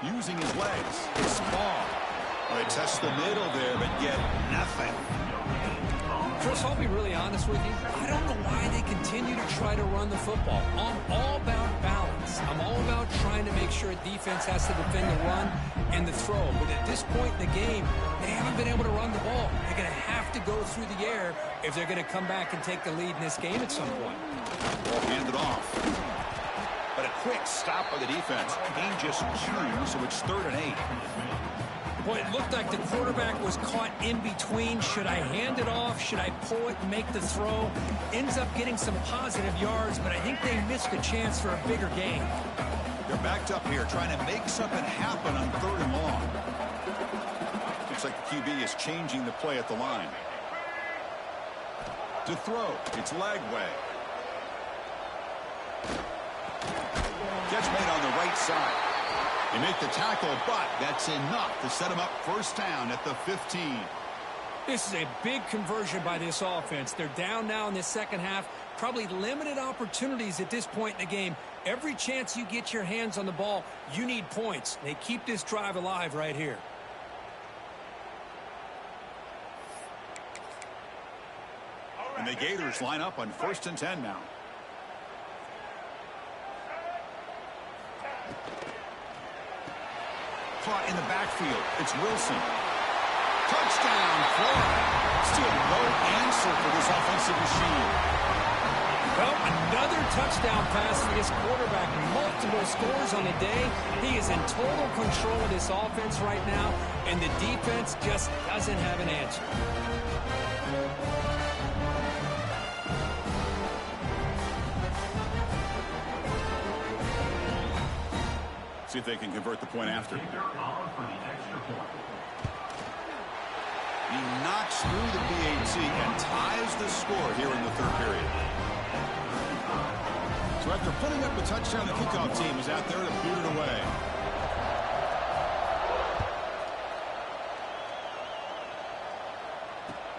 Using his legs. It's small. Well, they test the middle there, but get nothing. Chris, I'll be really honest with you. I don't know why they continue to try to run the football. I'm all about balance. I'm all about trying to make sure a defense has to defend the run and the throw. But at this point in the game, they haven't been able to run the ball. They're going to have to go through the air if they're going to come back and take the lead in this game at some point. Ball handed off. But a quick stop by the defense. Gain just 2, so it's 3rd and 8. Boy, it looked like the quarterback was caught in between. Should I hand it off? Should I pull it and make the throw? Ends up getting some positive yards, but I think they missed a chance for a bigger gain. They're backed up here trying to make something happen on 3rd and long. Looks like the QB is changing the play at the line. To throw, it's Lagway. Catch made on the right side. They make the tackle, but that's enough to set him up first down at the 15. This is a big conversion by this offense. They're down now in the second half. Probably limited opportunities at this point in the game. Every chance you get your hands on the ball, you need points. They keep this drive alive right here. And the Gators line up on 1st and 10 now. Caught in the backfield. It's Wilson. Touchdown, Florida. Still no answer for this offensive machine. Well, another touchdown pass for this quarterback. Multiple scores on the day. He is in total control of this offense right now, and the defense just doesn't have an answer. See if they can convert the point after. He knocks through the PAT and ties the score here in the 3rd period. So after putting up a touchdown, the kickoff team is out there to boot it away.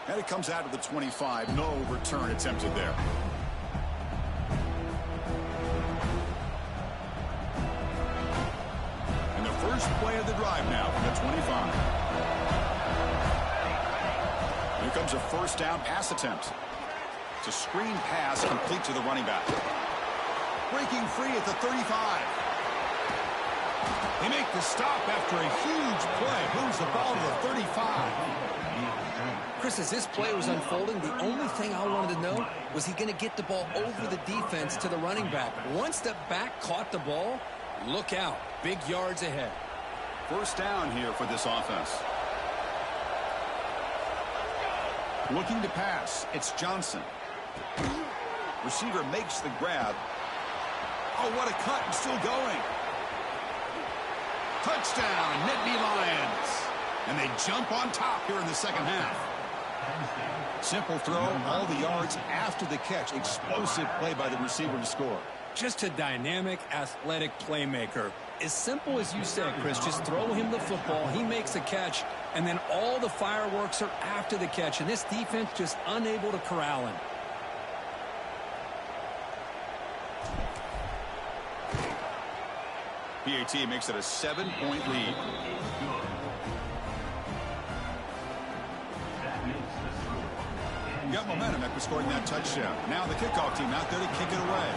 And it comes out of the 25. No return attempted there. First play of the drive now from the 25. Here comes a first down pass attempt. It's a screen pass complete to the running back. Breaking free at the 35. They make the stop after a huge play. Moves the ball to the 35. Chris, as this play was unfolding, the only thing I wanted to know was he going to get the ball over the defense to the running back. Once the back caught the ball, look out. Big yards ahead. first down here for this offense. Looking to pass. It's Johnson. Receiver makes the grab. Oh, what a cut, and still going. Touchdown, Nittany Lions. And they jump on top here in the second half. Simple throw, all the yards after the catch. Explosive play by the receiver to score. Just a dynamic, athletic playmaker. As simple as you said, Chris, just throw him the football, he makes a catch, and then all the fireworks are after the catch, and this defense just unable to corral him. PAT makes it a 7-point lead. Got momentum after scoring that touchdown. Now the kickoff team out there to kick it away.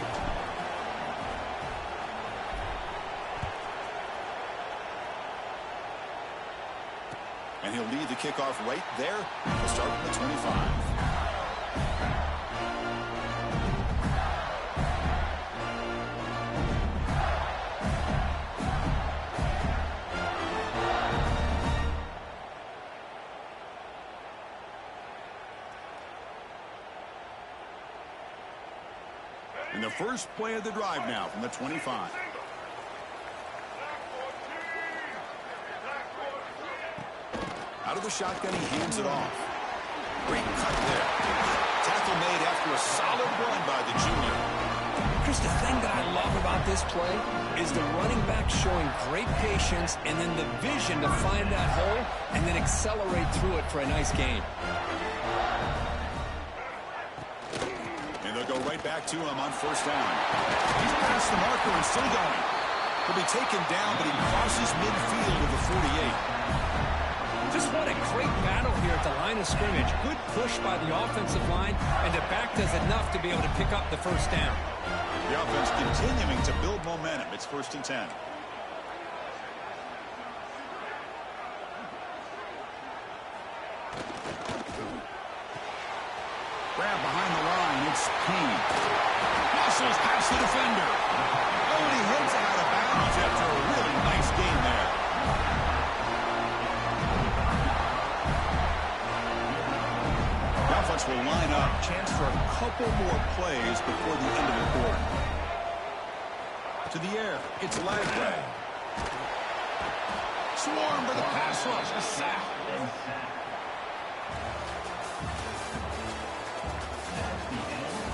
And he'll lead the kickoff right there. He'll start from the 25. And the first play of the drive now from the 25. Out of the shotgun, he hands it off. Great cut there. Tackle made after a solid run by the junior. Chris, the thing that I love about this play is the running back showing great patience and then the vision to find that hole and then accelerate through it for a nice gain. And they'll go right back to him on first down. He's past the marker and still going. He'll be taken down, but he crosses midfield of the 48. Just what a great battle here at the line of scrimmage. Good push by the offensive line, and the back does enough to be able to pick up the first down. The offense continuing to build momentum. It's 1st and 10. Grab behind the line. It's Penn. Muscles past the defender. Oh, and he heads out of bounds after a really nice game there. The offense will line up. Chance for a couple more plays before the end of the quarter. To the air. It's Lagway. Swarm for the pass rush. A sack.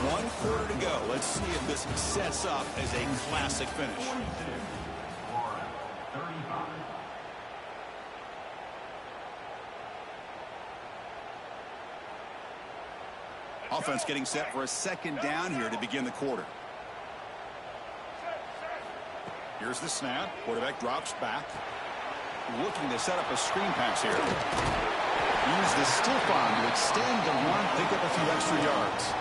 1 quarter to go. Let's see if this sets up as a classic finish. Offense getting set for a second down here to begin the quarter. Here's the snap. Quarterback drops back. Looking to set up a screen pass here. Use the stiff arm to extend the run, pick up a few extra yards.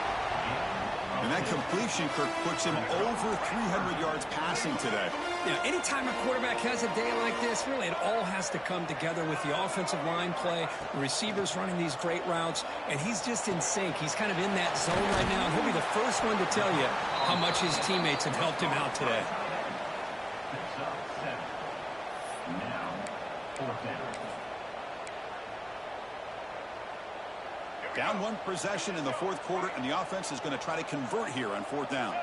And that completion, Kirk, puts him over 300 yards passing today. Yeah, anytime a quarterback has a day like this, really it all has to come together with the offensive line play, the receivers running these great routes, and he's just in sync. He's kind of in that zone right now, and he'll be the first one to tell you how much his teammates have helped him out today. Down 1 possession in the 4th quarter, and the offense is going to try to convert here on 4th down.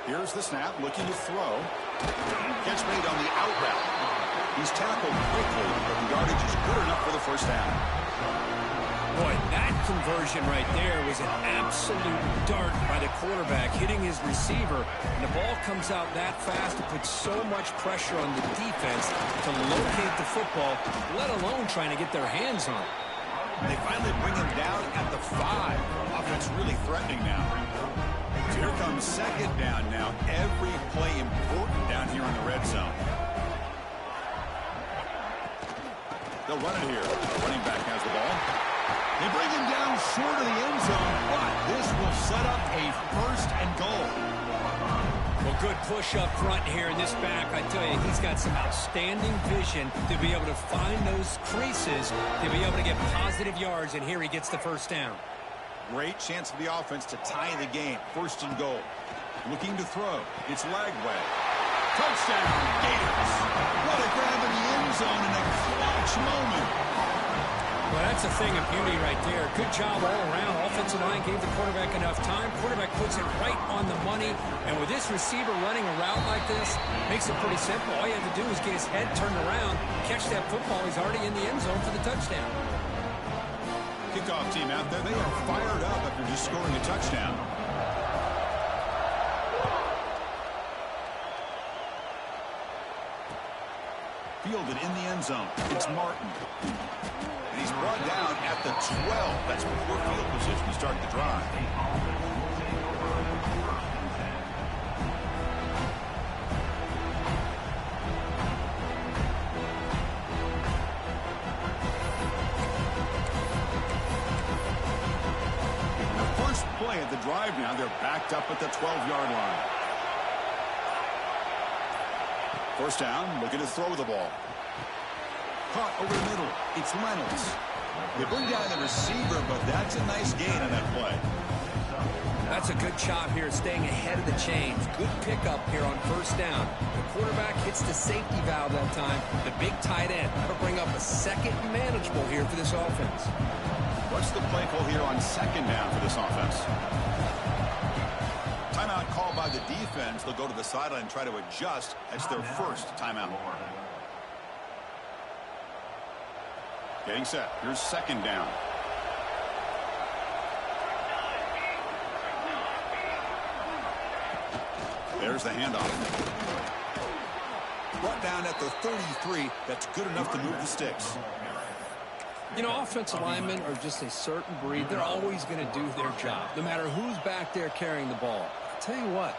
Here's the snap, looking to throw. Catch made on the out route. He's tackled quickly, but the yardage is good enough for the first down. Boy, that conversion right there was an absolute dart by the quarterback, hitting his receiver, and the ball comes out that fast to put so much pressure on the defense to locate the football, let alone trying to get their hands on it. They finally bring him down at the 5. Offense really threatening now. So here comes second down now. Every play important down here in the red zone. They'll run it here. Running back has the ball. They bring him down short of the end zone, but this will set up a 1st and goal. Well, good push up front here in this back. I tell you, he's got some outstanding vision to be able to find those creases, to be able to get positive yards, and here he gets the first down. Great chance for the offense to tie the game. 1st and goal. Looking to throw. It's Lagway. Touchdown, Gators. What a grab in the end zone in a clutch moment. Well, that's a thing of beauty right there. Good job all around. Offensive line gave the quarterback enough time. Quarterback puts it right on the money. And with this receiver running a route like this, makes it pretty simple. All you have to do is get his head turned around, catch that football. He's already in the end zone for the touchdown. Kickoff team out there. They are fired up after just scoring a touchdown. Fielded in the end zone. It's Martin. And he's brought down at the 12. That's poor field position to start the drive. The first play of the drive now, they're backed up at the 12-yard line. First down, looking to throw the ball. Caught over the middle. It's Reynolds. They bring down the receiver, but that's a nice gain on that play. That's a good job here, staying ahead of the chains. Good pickup here on first down. The quarterback hits the safety valve that time. The big tight end. That'll bring up a second manageable here for this offense. What's the play call here on second down for this offense? Timeout called by the defense. They'll go to the sideline and try to adjust. That's their first timeout. Getting set. Here's second down. There's the handoff. Brought down at the 33. That's good enough to move the sticks. You know, offensive linemen are just a certain breed. They're always going to do their job, no matter who's back there carrying the ball. I'll tell you what,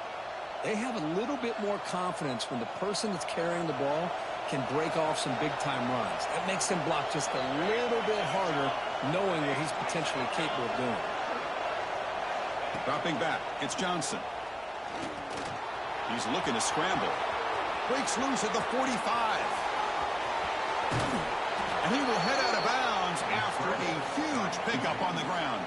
they have a little bit more confidence when the person that's carrying the ball can break off some big-time runs. That makes him block just a little bit harder, knowing what he's potentially capable of doing. Dropping back, it's Johnson. He's looking to scramble. Breaks loose at the 45. And he will head out of bounds after a huge pickup on the ground.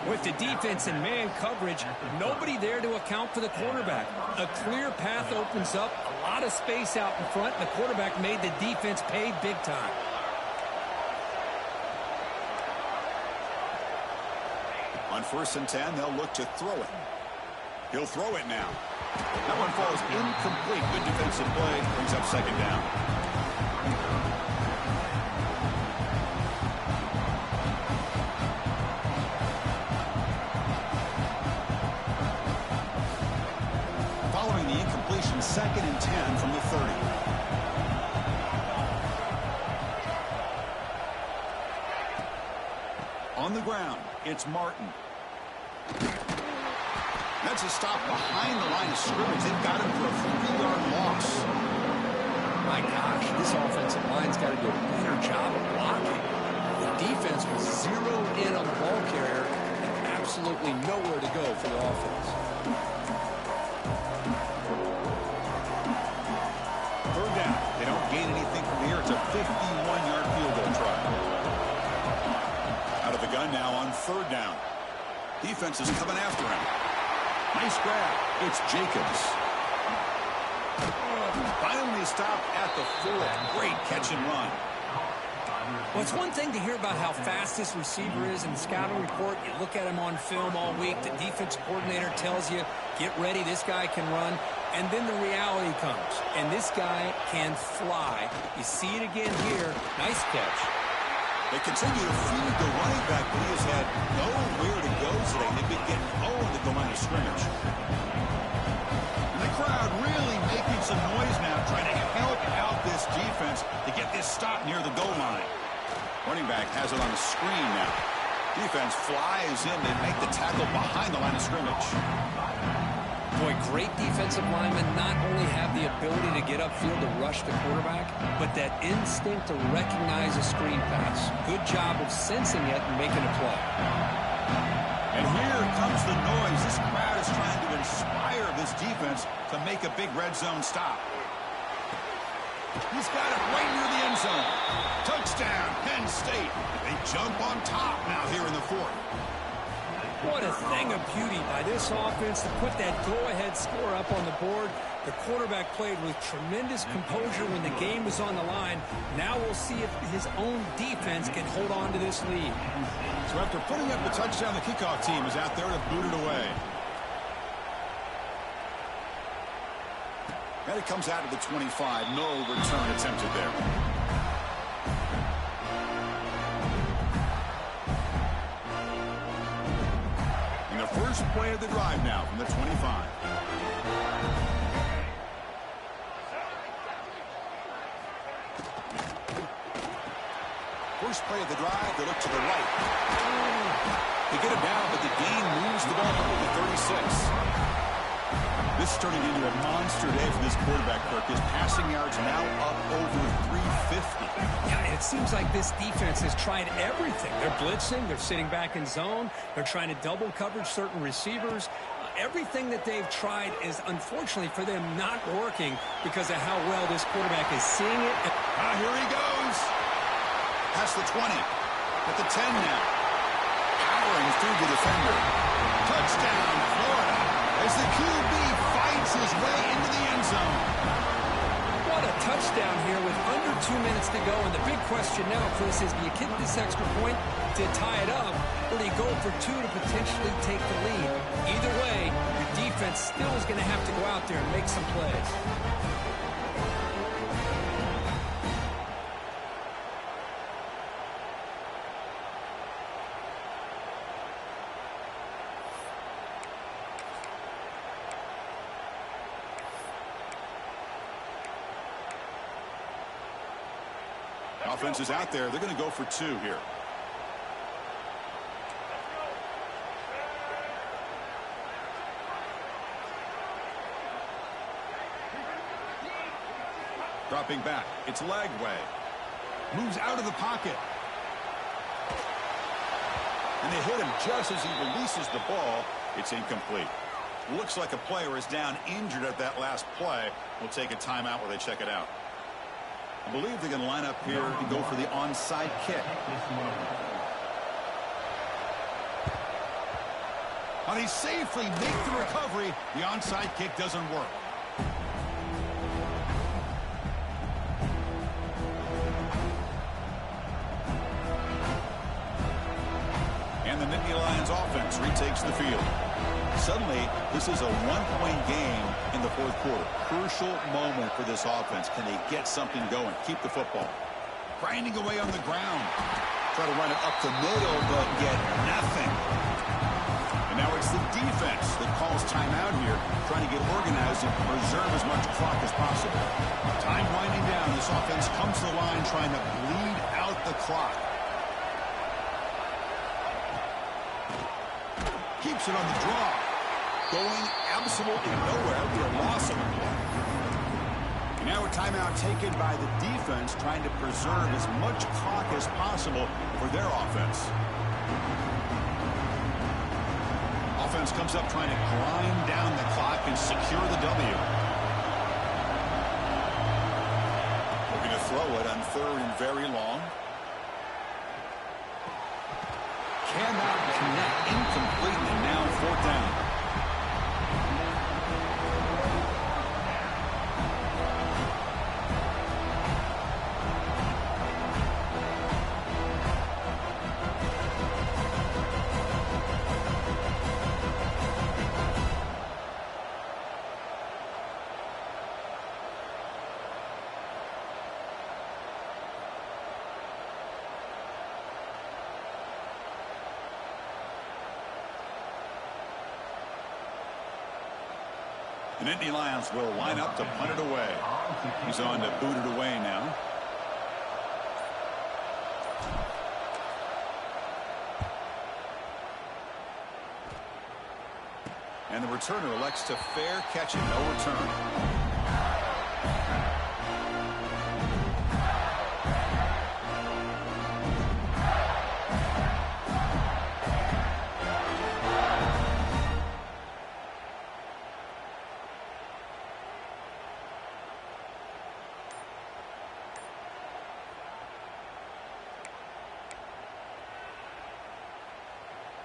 With the defense in man coverage, nobody there to account for the quarterback. A clear path opens up, a lot of space out in front, and the quarterback made the defense pay big time. On 1st and 10, they'll look to throw it. He'll throw it now. That one falls incomplete. Good defensive play. Brings up second down. Following the incompletion, 2nd and 10 from the 30. On the ground, it's Martin. That's a stop behind the line of scrimmage. They've got him for a 3-yard loss. My gosh, this offensive line's got to do a better job of blocking. The defense was zeroed in on the ball carrier and absolutely nowhere to go for the offense. Third down. They don't gain anything from here. It's a 51-yard field goal try. Out of the gun now on 3rd down. Defense is coming after him. Nice grab. It's Jacobs. Finally stopped at the 4. Great catch and run. Well, it's one thing to hear about how fast this receiver is in the scouting report. You look at him on film all week. The defense coordinator tells you, get ready, this guy can run. And then the reality comes. And this guy can fly. You see it again here. Nice catch. They continue to feed the running back, but he has had nowhere to go today. They've been getting owned at the line of scrimmage. And the crowd really making some noise now, trying to help out this defense to get this stop near the goal line. Running back has it on the screen now. Defense flies in. They make the tackle behind the line of scrimmage. Boy, great defensive linemen not only have the ability to get upfield to rush the quarterback, but that instinct to recognize a screen pass. Good job of sensing it and making a play. And here comes the noise. This crowd is trying to inspire this defense to make a big red zone stop. He's got it right near the end zone. Touchdown, Penn State. They jump on top now here in the 4th. What a thing of beauty by this offense to put that go-ahead score up on the board. The quarterback played with tremendous composure when the game was on the line. Now we'll see if his own defense can hold on to this lead. So after putting up the touchdown, the kickoff team is out there to boot it away. And it comes out of the 25. No return attempted there. And the first play of the drive now from the 25. First play of the drive, they look to the right. They get it down, but the gain moves the ball over the 36. This is turning into a monster day for this quarterback, Kirk. His passing yards now up over 350. Yeah, and it seems like this defense has tried everything. They're blitzing, they're sitting back in zone, they're trying to double coverage certain receivers. Everything that they've tried is, unfortunately for them, not working because of how well this quarterback is seeing it. Here he goes. Past the 20. At the 10 now. Powering through the defender. Touchdown, Florida. As the QB fights his way into the end zone. What a touchdown here with under 2 minutes to go. And the big question now, Chris, is do you kick this extra point to tie it up, or do you go for two to potentially take the lead? Either way, your defense still is going to have to go out there and make some plays. Offense is out there. They're going to go for two here. Dropping back. It's Lagway. Moves out of the pocket. And they hit him just as he releases the ball. It's incomplete. Looks like a player is down injured at that last play. We'll take a timeout where they check it out. I believe they're going to line up here and go for the onside kick. How they safely make the recovery. The onside kick doesn't work. And the Nittany Lions offense retakes the field. Suddenly, this is a one-point game in the fourth quarter. Crucial moment for this offense. Can they get something going? Keep the football. Grinding away on the ground. Try to run it up the middle, but get nothing. And now it's the defense that calls timeout here, trying to get organized and preserve as much clock as possible. Time winding down. This offense comes to the line trying to bleed out the clock. Keeps it on the draw. Going absolutely nowhere. Be a loss of a play. Now a timeout taken by the defense, trying to preserve as much clock as possible for their offense. Offense comes up trying to grind down the clock and secure the W. We're going to throw it on third and very long. Cannot connect. Incomplete, and now fourth down. The Nittany Lions will line up to punt it away. He's on to boot it away now. And the returner elects to fair catch it. No return.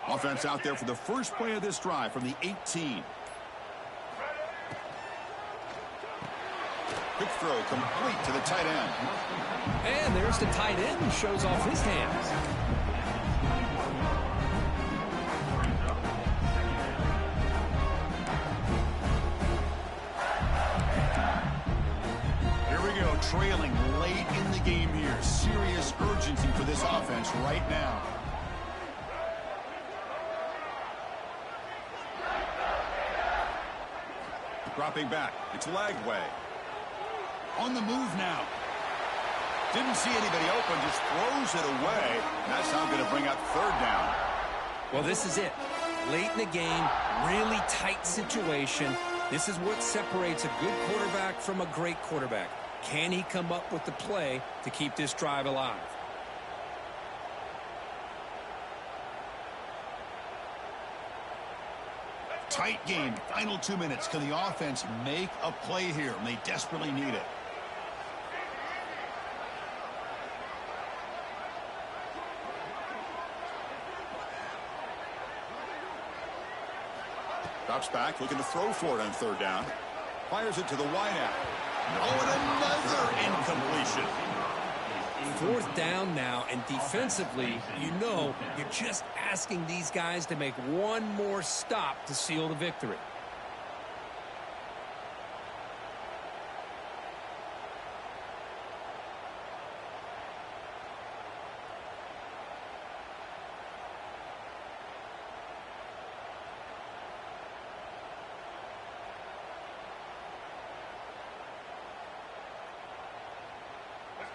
Offense out there for the first play of this drive from the 18. Quick throw complete to the tight end. And there's the tight end who shows off his hands. Here we go, trailing late in the game here. Serious urgency for this offense right now. Dropping back. It's Lagway. On the move now. Didn't see anybody open, just throws it away. That's now going to bring up third down. Well, this is it. Late in the game, really tight situation. This is what separates a good quarterback from a great quarterback. Can he come up with the play to keep this drive alive? Tight game. Final 2 minutes. Can the offense make a play here? And they desperately need it. Drops back, looking to throw for it on third down. Fires it to the wideout. Oh, and another incompletion. Fourth down now, and defensively, you know, you're just asking these guys to make one more stop to seal the victory.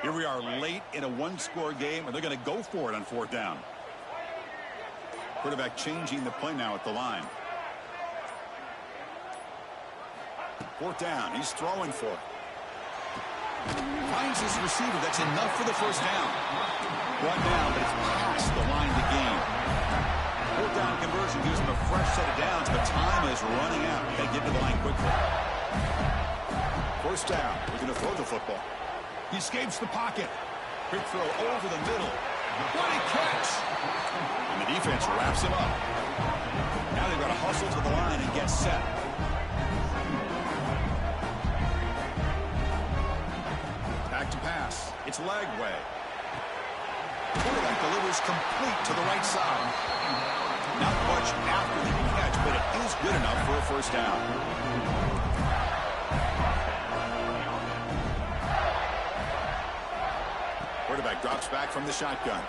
Here we are late in a one-score game, and they're going to go for it on fourth down. Quarterback changing the play now at the line. Fourth down. He's throwing for it. Finds his receiver. That's enough for the first down. One down, but it's past the line to gain. Fourth down conversion gives him a fresh set of downs, but time is running out. Got to get to the line quickly. First down. We're going to throw the football. He escapes the pocket. Quick throw over the middle. What a catch! And the defense wraps him up. Now they've got to hustle to the line and get set. Back to pass. It's Lagway. Quarterback delivers complete to the right side. Not much after the catch, but it is good enough for a first down. Quarterback drops back from the shotgun.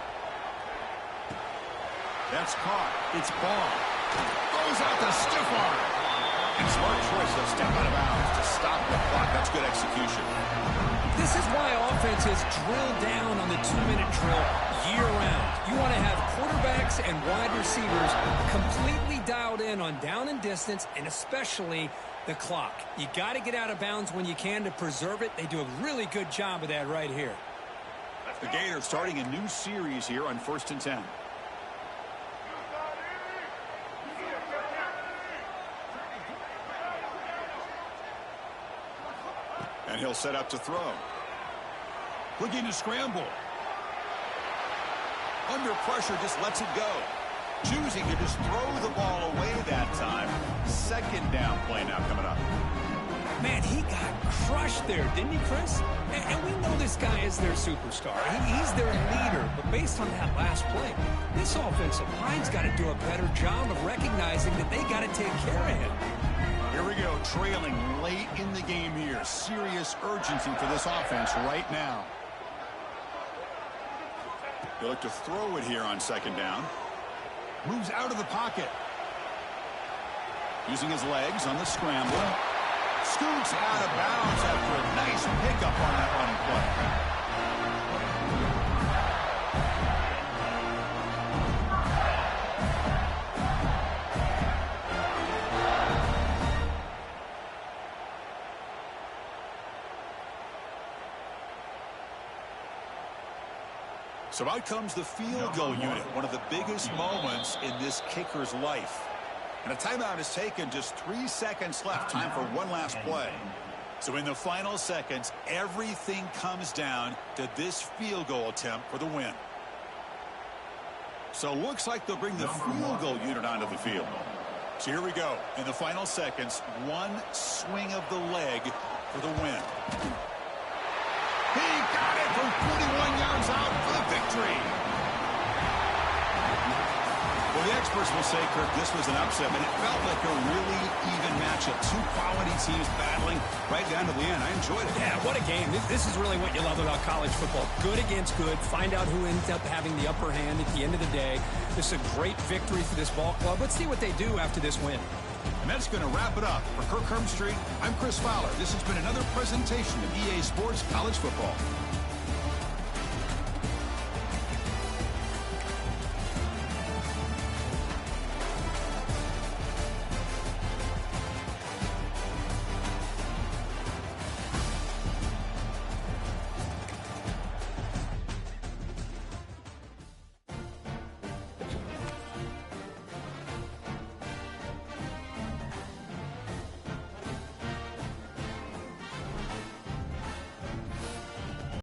That's caught. It's ball. Goes out the stiff arm. And smart choice to step out of bounds to stop the clock. That's good execution. This is why offenses drill down on the 2-minute drill year-round. You want to have quarterbacks and wide receivers completely dialed in on down and distance, and especially the clock. You got to get out of bounds when you can to preserve it. They do a really good job of that right here. The Gators starting a new series here on 1st and 10. And he'll set up to throw. Looking to scramble. Under pressure, just lets it go. Choosing to just throw the ball away that time. Second down play now coming up. Man, he got crushed there, didn't he, Chris? And we know this guy is their superstar. He's their leader. But based on that last play, this offensive line's got to do a better job of recognizing that they got to take care of him. Here we go, trailing late in the game here. Serious urgency for this offense right now. They look to throw it here on second down. Moves out of the pocket. Using his legs on the scramble. Scoots out of bounds after a nice pickup on that running play. So out comes the field goal unit, one of the biggest moments in this kicker's life. And a timeout is taken, just 3 seconds left. Time for one last play. So in the final seconds, everything comes down to this field goal attempt for the win. So looks like they'll bring the field goal unit onto the field. So here we go. In the final seconds, one swing of the leg for the win. He got it from 41 yards out for the victory. Well, the experts will say, Kirk, this was an upset, but it felt like a really even matchup. Two quality teams battling right down to the end. I enjoyed it. Yeah, what a game. This is really what you love about college football. Good against good. Find out who ends up having the upper hand at the end of the day. This is a great victory for this ball club. Let's see what they do after this win. And that's going to wrap it up. For Kirk Hermstreet, I'm Chris Fowler. This has been another presentation of EA Sports College Football.